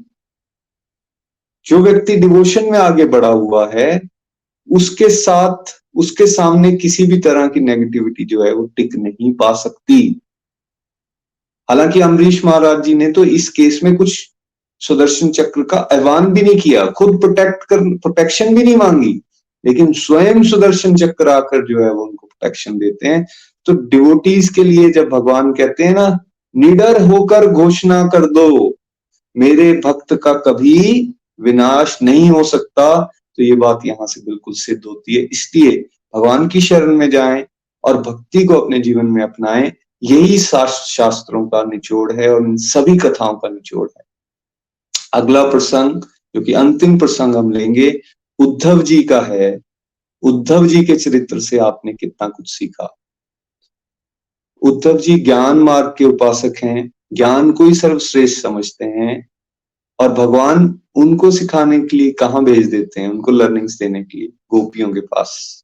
जो व्यक्ति डिवोशन में आगे बढ़ा हुआ है उसके साथ, उसके सामने किसी भी तरह की नेगेटिविटी जो है वो टिक नहीं पा सकती। हालांकि अम्बरीश महाराज जी ने तो इस केस में कुछ सुदर्शन चक्र का आह्वान भी नहीं किया, खुद प्रोटेक्शन भी नहीं मांगी, लेकिन स्वयं सुदर्शन चक्र आकर जो है वो उनको प्रोटेक्शन देते हैं। तो डिवोटीज के लिए जब भगवान कहते हैं ना, निडर होकर घोषणा कर दो मेरे भक्त का कभी विनाश नहीं हो सकता, तो ये बात यहां से बिल्कुल सिद्ध होती है। इसलिए भगवान की शरण में जाएं और भक्ति को अपने जीवन में अपनाएं, यही शास्त्रों का निचोड़ है और इन सभी कथाओं का निचोड़ है। अगला प्रसंग जो कि अंतिम प्रसंग हम लेंगे उद्धव जी का है। उद्धव जी के चरित्र से आपने कितना कुछ सीखा। उद्धव जी ज्ञान मार्ग के उपासक हैं, ज्ञान को ही सर्वश्रेष्ठ समझते हैं, और भगवान उनको सिखाने के लिए कहाँ भेज देते हैं, उनको लर्निंग्स देने के लिए गोपियों के पास।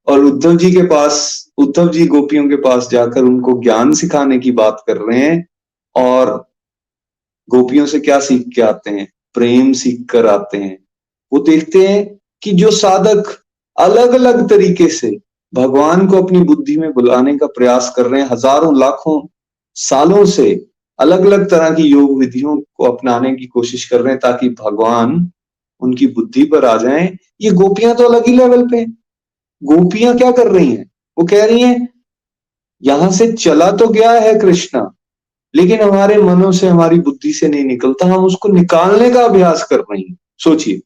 और उद्धव जी के पास, उद्धव जी गोपियों के पास जाकर उनको ज्ञान सिखाने की बात कर रहे हैं, और गोपियों से क्या सीख के आते हैं, प्रेम सीख कर आते हैं। वो देखते हैं कि जो साधक अलग अलग तरीके से भगवान को अपनी बुद्धि में बुलाने का प्रयास कर रहे हैं, हजारों लाखों सालों से अलग अलग तरह की योग विधियों को अपनाने की कोशिश कर रहे हैं ताकि भगवान उनकी बुद्धि पर आ जाएं, ये गोपियां तो अलग ही लेवल पे। गोपियां क्या कर रही हैं, वो कह रही हैं यहां से चला तो गया है कृष्णा, लेकिन हमारे मनों से, हमारी बुद्धि से नहीं निकलता, हम उसको निकालने का अभ्यास कर रही हैं। सोचिए,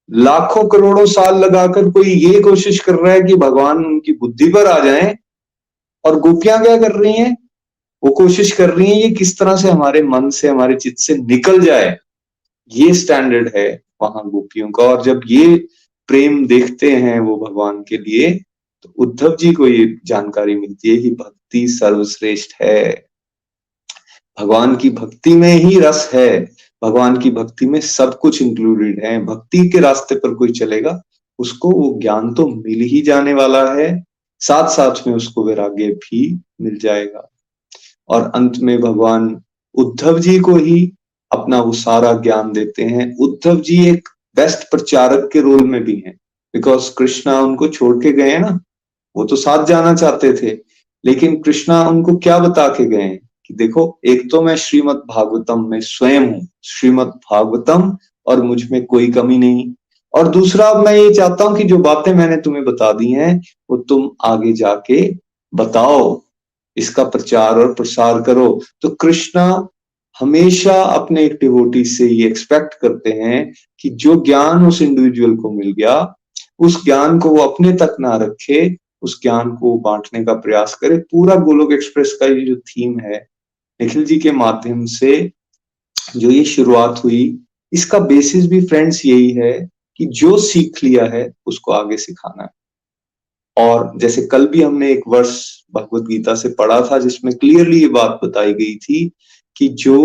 लाखों करोड़ों साल लगाकर कोई ये कोशिश कर रहा है कि भगवान उनकी बुद्धि पर आ जाएं, और गोपियां क्या कर रही हैं, वो कोशिश कर रही हैं ये किस तरह से हमारे मन से, हमारे चित्त से निकल जाए। ये स्टैंडर्ड है वहां गोपियों का। और जब ये प्रेम देखते हैं वो भगवान के लिए, तो उद्धव जी को ये जानकारी मिलती है कि भक्ति सर्वश्रेष्ठ है, भगवान की भक्ति में ही रस है, भगवान की भक्ति में सब कुछ इंक्लूडेड है। भक्ति के रास्ते पर कोई चलेगा उसको वो ज्ञान तो मिल ही जाने वाला है, साथ साथ में उसको वैराग्य भी मिल जाएगा। और अंत में भगवान उद्धव जी को ही अपना वो सारा ज्ञान देते हैं। उद्धव जी एक बेस्ट प्रचारक के रोल में भी हैं, बिकॉज कृष्णा उनको छोड़ के गए ना, वो तो साथ जाना चाहते थे, लेकिन कृष्णा उनको क्या बता के गए हैं कि देखो, एक तो मैं श्रीमद् भागवतम में स्वयं हूँ, श्रीमद् भागवतम, और मुझ में कोई कमी नहीं, और दूसरा मैं ये चाहता हूं कि जो बातें मैंने तुम्हें बता दी हैं वो तुम आगे जाके बताओ, इसका प्रचार और प्रसार करो। तो कृष्णा हमेशा अपने एक डिवोटी से ये एक्सपेक्ट करते हैं कि जो ज्ञान उस इंडिविजुअल को मिल गया, उस ज्ञान को वो अपने तक ना रखे, उस ज्ञान को बांटने का प्रयास करे। पूरा गोलोक एक्सप्रेस का ये जो थीम है, निखिल जी के माध्यम से जो ये शुरुआत हुई, इसका बेसिस भी फ्रेंड्स यही है कि जो सीख लिया है उसको आगे सिखाना है। और जैसे कल भी हमने एक वर्ष भगवत गीता से पढ़ा था जिसमें क्लियरली ये बात बताई गई थी कि जो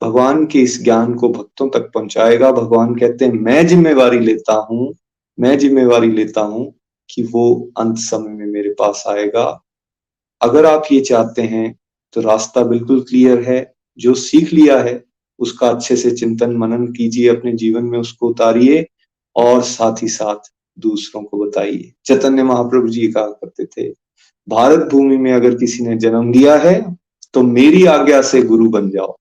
भगवान के इस ज्ञान को भक्तों तक पहुंचाएगा, भगवान कहते हैं मैं जिम्मेवारी लेता हूं, मैं जिम्मेवारी लेता हूं कि वो अंत समय में मेरे पास आएगा। अगर आप ये चाहते हैं तो रास्ता बिल्कुल क्लियर है, जो सीख लिया है उसका अच्छे से चिंतन मनन कीजिए, अपने जीवन में उसको उतारिए, और साथ ही साथ दूसरों को बताइए। चैतन्य महाप्रभु जी कहा करते थे, भारत भूमि में अगर किसी ने जन्म लिया है तो मेरी आज्ञा से गुरु बन जाओ,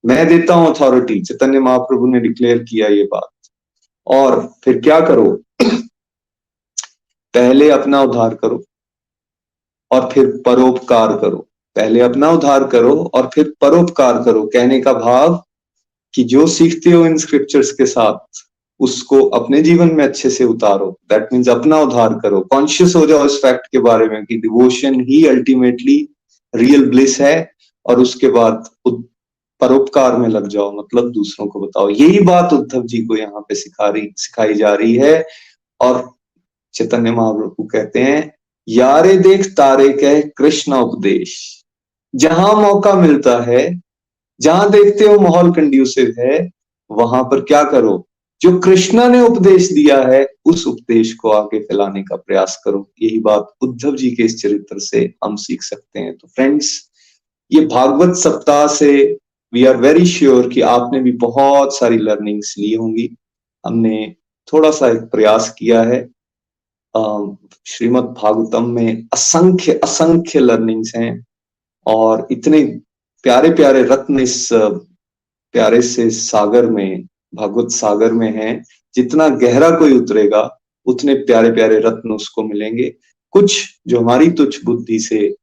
मैं देता हूं अथॉरिटी। चैतन्य महाप्रभु ने डिक्लेयर किया ये बात। और फिर क्या करो, पहले अपना उद्धार करो और फिर परोपकार करो। पहले अपना उद्धार करो और फिर परोपकार करो। कहने का भाव कि जो सीखते हो इन स्क्रिप्चर्स के साथ उसको अपने जीवन में अच्छे से उतारो। दैट मीन्स अपना उद्धार करो, कॉन्शियस हो जाओ इस फैक्ट के बारे में कि डिवोशन ही अल्टीमेटली रियल ब्लिस है, और उसके बाद परोपकार में लग जाओ, मतलब दूसरों को बताओ। यही बात उद्धव जी को यहाँ पे सिखाई जा रही है। और चैतन्य महाप्रभु कहते हैं, यारे देख तारे कह कृष्ण उपदेश। जहां मौका मिलता है, जहां देखते हो माहौल कंड्यूसिव है, वहां पर क्या करो, जो कृष्णा ने उपदेश दिया है उस उपदेश को आगे फैलाने का प्रयास करो। यही बात उद्धव जी के इस चरित्र से हम सीख सकते हैं। तो फ्रेंड्स, ये भागवत सप्ताह से वी आर वेरी श्योर कि आपने भी बहुत सारी लर्निंग्स ली होंगी। हमने थोड़ा सा एक प्रयास किया है। श्रीमद् भागवतम में असंख्य असंख्य लर्निंग्स हैं, और इतने प्यारे प्यारे रत्न इस प्यारे से सागर में, भागवत सागर में है। जितना गहरा कोई उतरेगा उतने प्यारे प्यारे रत्न उसको मिलेंगे। कुछ जो हमारी तुच्छ बुद्धि से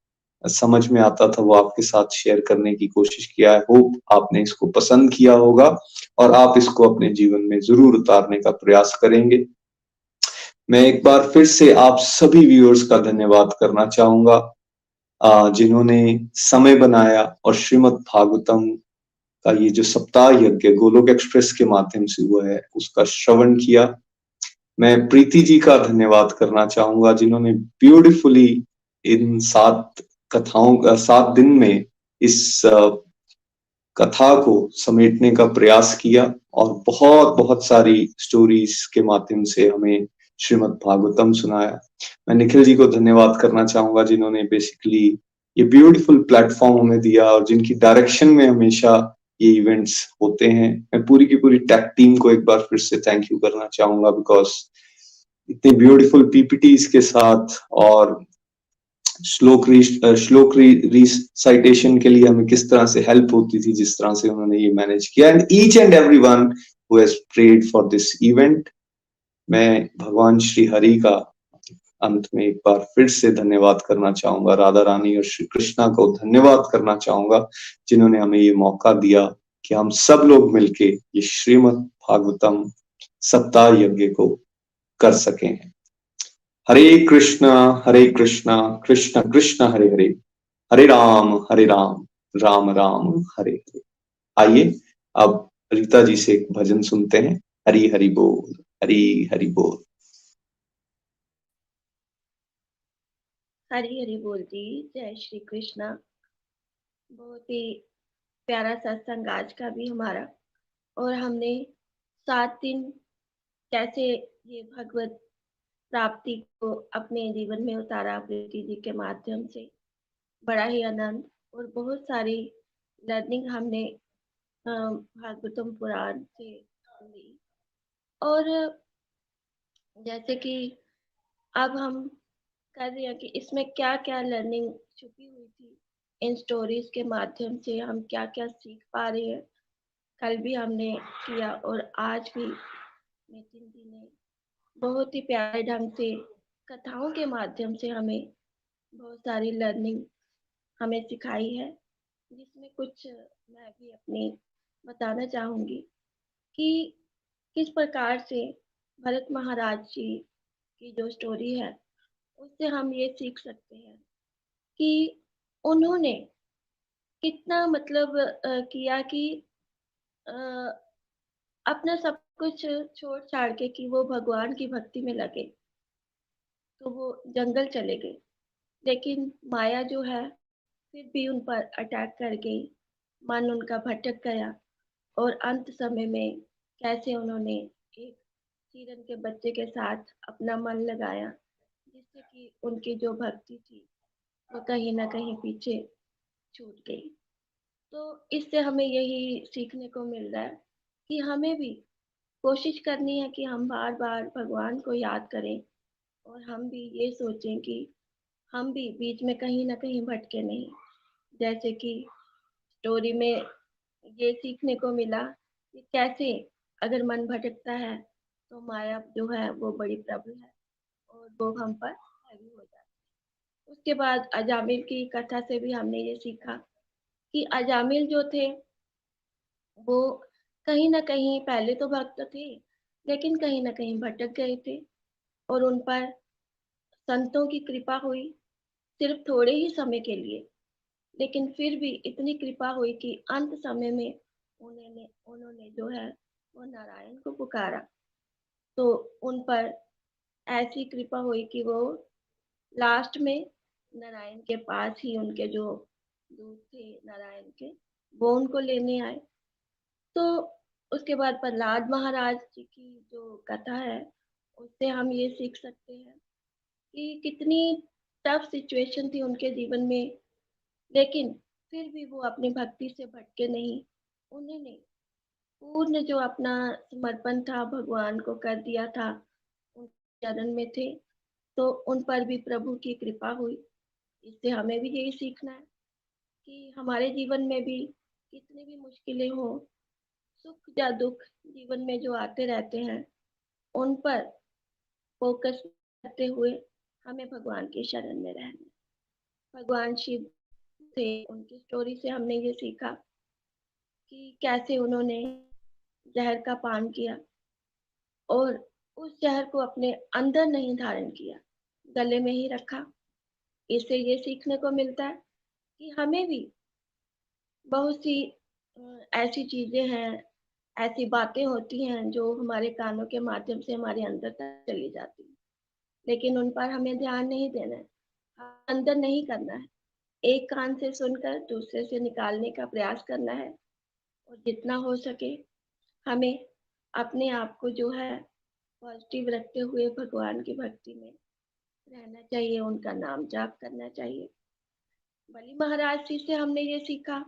समझ में आता था वो आपके साथ शेयर करने की कोशिश किया है। होप आपने इसको पसंद किया होगा और आप इसको अपने जीवन में जरूर उतारने का प्रयास करेंगे। मैं एक बार फिर से आप सभी व्यूअर्स का धन्यवाद करना चाहूंगा, जिन्होंने समय बनाया और श्रीमद् भागवतम का ये जो सप्ताह यज्ञ गोलोक एक्सप्रेस के माध्यम से हुआ है उसका श्रवण किया। मैं प्रीति जी का धन्यवाद करना चाहूंगा, जिन्होंने ब्यूटिफुली इन 7 दिन में इस कथा को समेटने का प्रयास किया, और बहुत बहुत सारी स्टोरीज के माध्यम से हमें श्रीमद् भागवतम सुनाया। मैं निखिल जी को धन्यवाद करना चाहूंगा, जिन्होंने बेसिकली ये ब्यूटीफुल प्लेटफॉर्म हमें दिया और जिनकी डायरेक्शन में हमेशा ये इवेंट्स होते हैं। मैं पूरी की पूरी टेक टीम को एक बार फिर से थैंक यू करना चाहूंगा, बिकॉज इतनी ब्यूटीफुल पीपीटीज के साथ और श्लोक रिसाइटेशन के लिए हमें किस तरह से हेल्प होती थी, जिस तरह से उन्होंने ये मैनेज किया, and each and everyone who has prayed for this event. मैं भगवान श्री हरि का अंत में एक बार फिर से धन्यवाद करना चाहूंगा, राधा रानी और श्री कृष्णा को धन्यवाद करना चाहूंगा, जिन्होंने हमें ये मौका दिया कि हम सब लोग मिलके ये श्रीमद् भागवतम सप्ताह यज्ञ को कर सके हैं। हरे कृष्णा कृष्ण कृष्ण हरे हरे, हरे राम राम राम हरे हरे। आइए अब रीता जी से एक भजन सुनते हैं। हरि हरि बोल, हरि हरि बोल। हरी हरी बोल जी। जय श्री कृष्णा। बहुत ही प्यारा सत्संग आज का भी हमारा, और हमने 7 दिन कैसे ये भगवत प्राप्ति को अपने जीवन में उतारा प्रीति जी के माध्यम से। बड़ा ही आनंद और बहुत सारी लर्निंग हमने भागवतम पुराण से ली। और जैसे कि अब हम कर रहे हैं कि इसमें क्या क्या लर्निंग छुपी हुई थी, इन स्टोरीज के माध्यम से हम क्या क्या सीख पा रहे हैं। कल भी हमने किया और आज भी नितिन जी ने बहुत ही प्यारे ढंग से कथाओं के माध्यम से हमें बहुत सारी लर्निंग हमें सिखाई है, जिसमें कुछ मैं भी अपनी बताना चाहूँगी कि किस प्रकार से भरत महाराज जी की जो स्टोरी है उससे हम ये सीख सकते हैं कि उन्होंने कितना मतलब किया कि अ, अपना सब कुछ छोड़ छाड़ के कि वो भगवान की भक्ति में लगे, तो वो जंगल चले गए। लेकिन माया जो है फिर भी उन पर अटैक कर गई, मन उनका भटक गया, और अंत समय में कैसे उन्होंने एक हिरन के बच्चे के साथ अपना मन लगाया, जिससे कि उनकी जो भक्ति थी वो कहीं ना कहीं पीछे छूट गई। तो इससे हमें यही सीखने को मिल रहा है कि हमें भी कोशिश करनी है कि हम बार बार भगवान को याद करें, और हम भी ये सोचें कि हम भी बीच में कहीं ना कहीं भटके नहीं। जैसे कि स्टोरी में ये सीखने को मिला कि कैसे अगर मन भटकता है तो माया जो है वो बड़ी प्रबल है और वो हम पर हावी हो जाती है। उसके बाद अजामिल की कथा से भी हमने ये सीखा कि अजामिल जो थे वो कहीं न कहीं पहले तो भक्त थे, लेकिन कहीं न कहीं भटक गए थे और उन पर संतों की कृपा हुई, सिर्फ़ थोड़े ही समय के लिए। लेकिन फिर भी इतनी कृपा हुई कि अंत समय में उन्होंने जो है वो नारायण को पुकारा। तो उन पर ऐसी कृपा हुई कि वो लास्ट में नारायण के पास ही उनके जो दूत थे नारायण के, वो उनको लेने आए। तो उसके बाद प्रहलाद महाराज जी की जो कथा है, उससे हम ये सीख सकते हैं कि कितनी टफ सिचुएशन थी उनके जीवन में, लेकिन फिर भी वो अपनी भक्ति से भटके नहीं। उन्होंने पूर्ण जो अपना समर्पण था भगवान को कर दिया था, उनके चरण में थे, तो उन पर भी प्रभु की कृपा हुई। इससे हमें भी यही सीखना है कि हमारे जीवन में भी कितनी भी मुश्किलें हो, सुख या दुख जीवन में जो आते रहते हैं, उन पर फोकस करते हुए हमें भगवान के शरण में रहना है। भगवान शिव थे, उनकी स्टोरी से हमने ये सीखा कि कैसे उन्होंने जहर का पान किया और उस जहर को अपने अंदर नहीं धारण किया, गले में ही रखा। इससे ये सीखने को मिलता है कि हमें भी बहुत सी ऐसी चीजें हैं, ऐसी बातें होती हैं जो हमारे कानों के माध्यम से हमारे अंदर तक चली जाती हैं, लेकिन उन पर हमें ध्यान नहीं देना है, अंदर नहीं करना है। एक कान से सुनकर दूसरे से निकालने का प्रयास करना है और जितना हो सके हमें अपने आप को जो है पॉजिटिव रखते हुए भगवान की भक्ति में रहना चाहिए, उनका नाम जाप करना चाहिए। बलि महाराज जी से हमने ये सीखा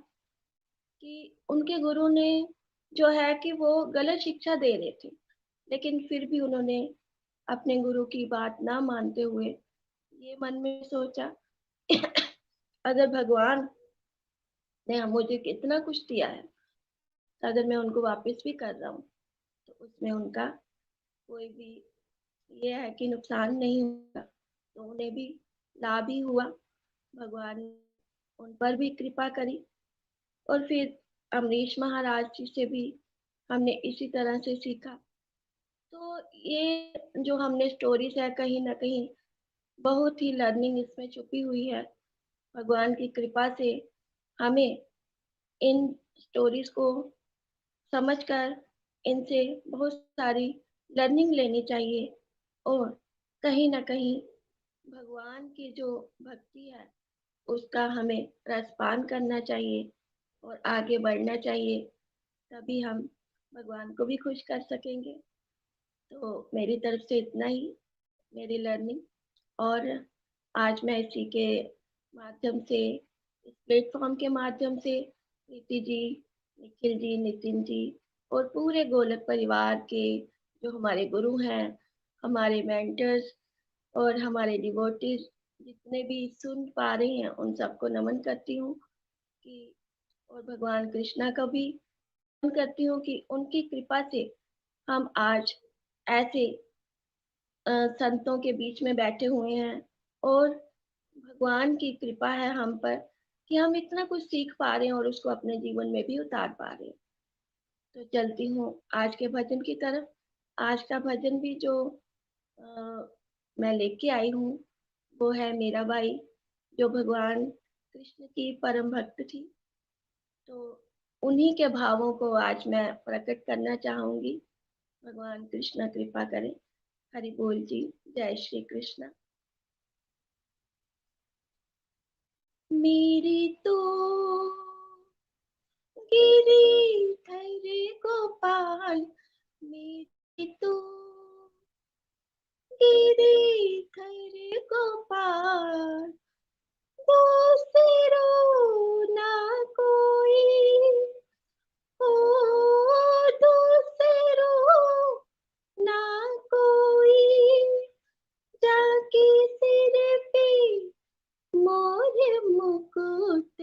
कि उनके गुरु ने जो है कि वो गलत शिक्षा दे रहे थे, लेकिन फिर भी उन्होंने अपने गुरु की बात ना मानते हुए ये मन में सोचा अगर भगवान ने मुझे कितना कुछ दिया है, तो अगर मैं उनको वापस भी कर रहा हूँ तो उसमें उनका कोई भी ये है कि नुकसान नहीं होगा, तो उन्हें भी लाभ ही हुआ। भगवान ने उन पर भी कृपा करी और फिर अमरीश महाराज जी से भी हमने इसी तरह से सीखा। तो ये जो हमने स्टोरीज है, कहीं ना कहीं बहुत ही लर्निंग इसमें छुपी हुई है। भगवान की कृपा से हमें इन स्टोरीज को समझकर इनसे बहुत सारी लर्निंग लेनी चाहिए और कहीं ना कहीं भगवान की जो भक्ति है उसका हमें रसपान करना चाहिए और आगे बढ़ना चाहिए, तभी हम भगवान को भी खुश कर सकेंगे। तो मेरी तरफ से इतना ही, मेरी लर्निंग। और आज मैं इसी के माध्यम से, इस प्लेटफॉर्म के माध्यम से प्रीति जी, निखिल जी, नितिन जी और पूरे गोलक परिवार के जो हमारे गुरु हैं, हमारे मेंटर्स और हमारे डिवोटीज जितने भी सुन पा रहे हैं, उन सबको नमन करती हूँ कि और भगवान कृष्णा का भी नमन करती हूँ कि उनकी कृपा से हम आज ऐसे संतों के बीच में बैठे हुए हैं और भगवान की कृपा है हम पर कि हम इतना कुछ सीख पा रहे हैं और उसको अपने जीवन में भी उतार पा रहे हैं। तो चलती हूँ आज के भजन की तरफ। आज का भजन भी जो अ, मैं लेके आई हूँ वो है मीरा बाई, जो भगवान कृष्ण की परम भक्त थी। तो उन्हीं के भावों को आज मैं प्रकट करना चाहूंगी। भगवान कृष्ण कृपा करें। हरि बोल जी। जय श्री कृष्ण। मेरी तो गिरिधर गोपाल, मेरी तो गिरिधर गोपाल, दूसरो ना कोई, ओ दूसरो ना कोई, जाके सिर पे मोर मुकुट,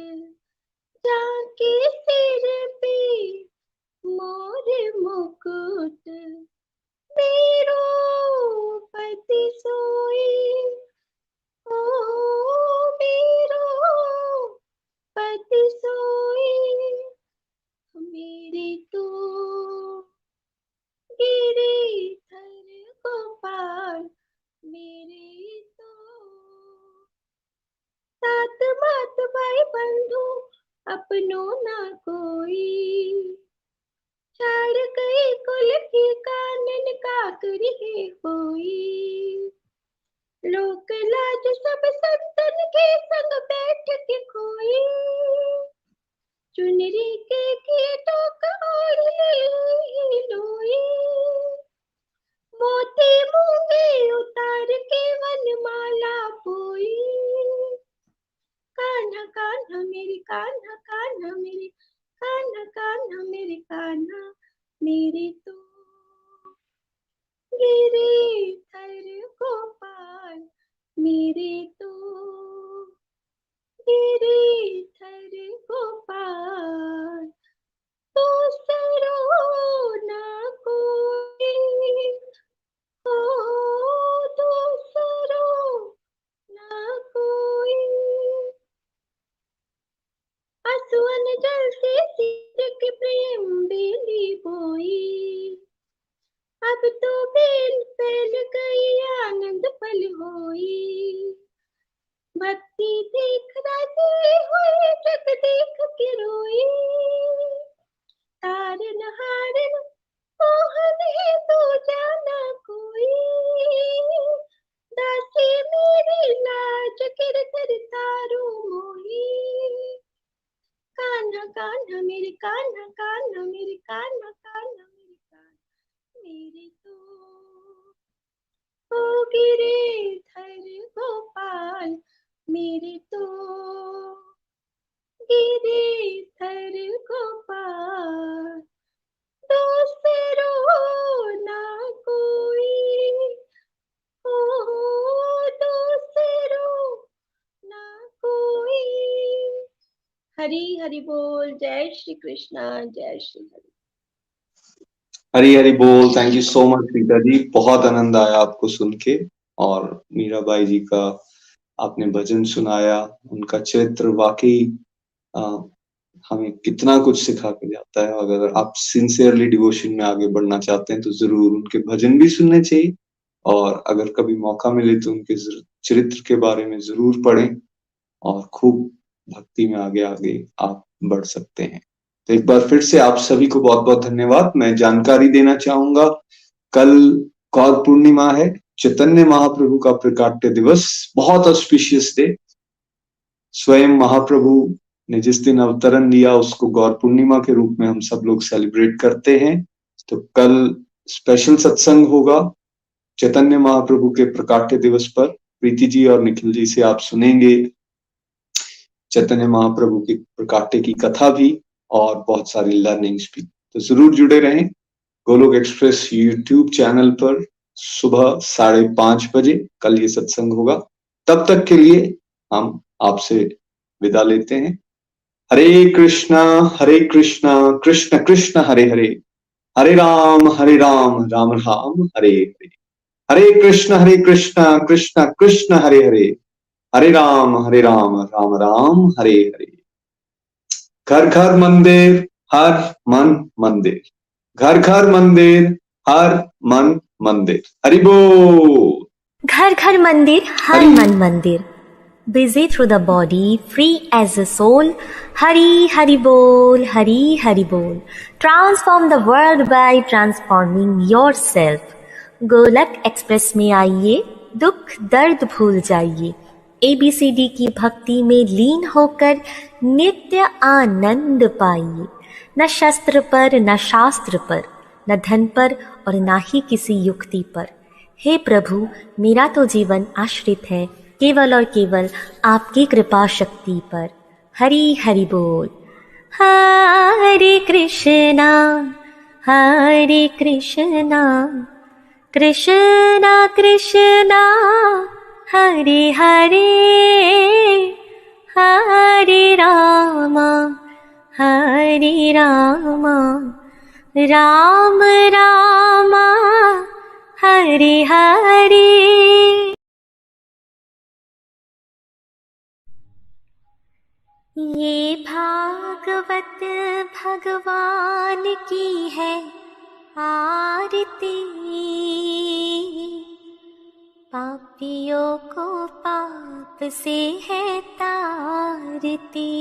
जाके सिर पे मोर मुकुट, मेरो पति सोई, ओ अपनों ना कोई। छाड़ गई कुल की कानन काकरी है कोई। लोक लाज सब संतन के संग बैठ के खोई। चुनरी के कीटों का ओढ़ ली लोई। मोती मूंगे उतार के वनमाला पोई। कान्हा कान्हा मेरे कान्हा कान्हा मेरे कान्हा कान्हा मेरे कान्हा मेरे तो गिरिधर गोपाल मेरे तो गिरिधर गोपाल। तो सरो ना कोई हो, दूसरो ना कोई। आंसुअन जल से सिर के प्रेम बेली बोई। अब तो बेल फैल गई आनंद पल होई। भक्ति देख राजी हुई जग देख के रोई। तारन हारन मोहन है तो जाना कोई। दासी मेरी लाज गिरधर तारू मोही। कान्हा कान्हा मेरे कान्हा कान्हा मेरे कान्हा कान्हा मेरे कान्हा मेरे तो ओ गिरिधर गोपाल मेरे तो गिरिधर गोपाल। दूसरो ना कोई हो, दूसरो ना कोई। हरि हरि बोल। जय श्री कृष्णा। जय श्री हरि। हरी हरी बोल। Thank you so much Sita ji, बहुत आनंद आया आपको सुन के। और मीराबाई जी का आपने भजन सुनाया, उनका चरित्र वाकई हमें कितना कुछ सिखा के जाता है। अगर आप सिंसियरली डिवोशन में आगे बढ़ना चाहते हैं तो जरूर उनके भजन भी सुनने चाहिए, और अगर कभी मौका मिले तो उनके चरित्र के बारे में जरूर पढ़ें, और खूब भक्ति में आगे आगे आप बढ़ सकते हैं। तो एक बार फिर से आप सभी को बहुत बहुत धन्यवाद। मैं जानकारी देना चाहूंगा, कल गौर पूर्णिमा है, चैतन्य महाप्रभु का प्रकाट्य दिवस, बहुत ऑस्पिशियस डे। स्वयं महाप्रभु ने जिस दिन अवतरण लिया उसको गौर पूर्णिमा के रूप में हम सब लोग सेलिब्रेट करते हैं। तो कल स्पेशल सत्संग होगा चैतन्य महाप्रभु के प्रकाट्य दिवस पर। प्रीति जी और निखिल जी से आप सुनेंगे चैतन्य महाप्रभु की प्रकाट्य की कथा भी, और बहुत सारी लर्निंग्स भी। तो जरूर जुड़े रहें गोलोक एक्सप्रेस यूट्यूब चैनल पर सुबह 5:30 बजे कल ये सत्संग होगा। तब तक के लिए हम आपसे विदा लेते हैं। हरे कृष्णा कृष्ण कृष्ण हरे हरे, हरे राम राम राम हरे हरे। हरे कृष्ण कृष्ण कृष्ण हरे हरे, हरे राम राम राम हरे हरे। घर घर मंदिर हर मन मंदिर, घर घर मंदिर हर मन मंदिर। हरि बोल। घर घर मंदिर हर हरि मन मंदिर, busy through the body, free as a soul. Hari Hari Bol, Hari Hari Bol. Transform the world by transforming yourself. गोलक एक्सप्रेस में आइए, दुख दर्द भूल जाइए, ABCD की भक्ति में लीन होकर नित्य आनंद पाइए। न शस्त्र पर, न शास्त्र पर, न धन पर और न ही किसी युक्ति पर। हे प्रभु, मेरा तो जीवन आश्रित है केवल और केवल आपकी कृपा शक्ति पर। हरि हरि बोल। हरे कृष्णा कृष्णा कृष्णा हरे हरे, हरे राम राम राम हरे हरे। ये भागवत भगवान की है आरती, पापियों को पाप से है तारती।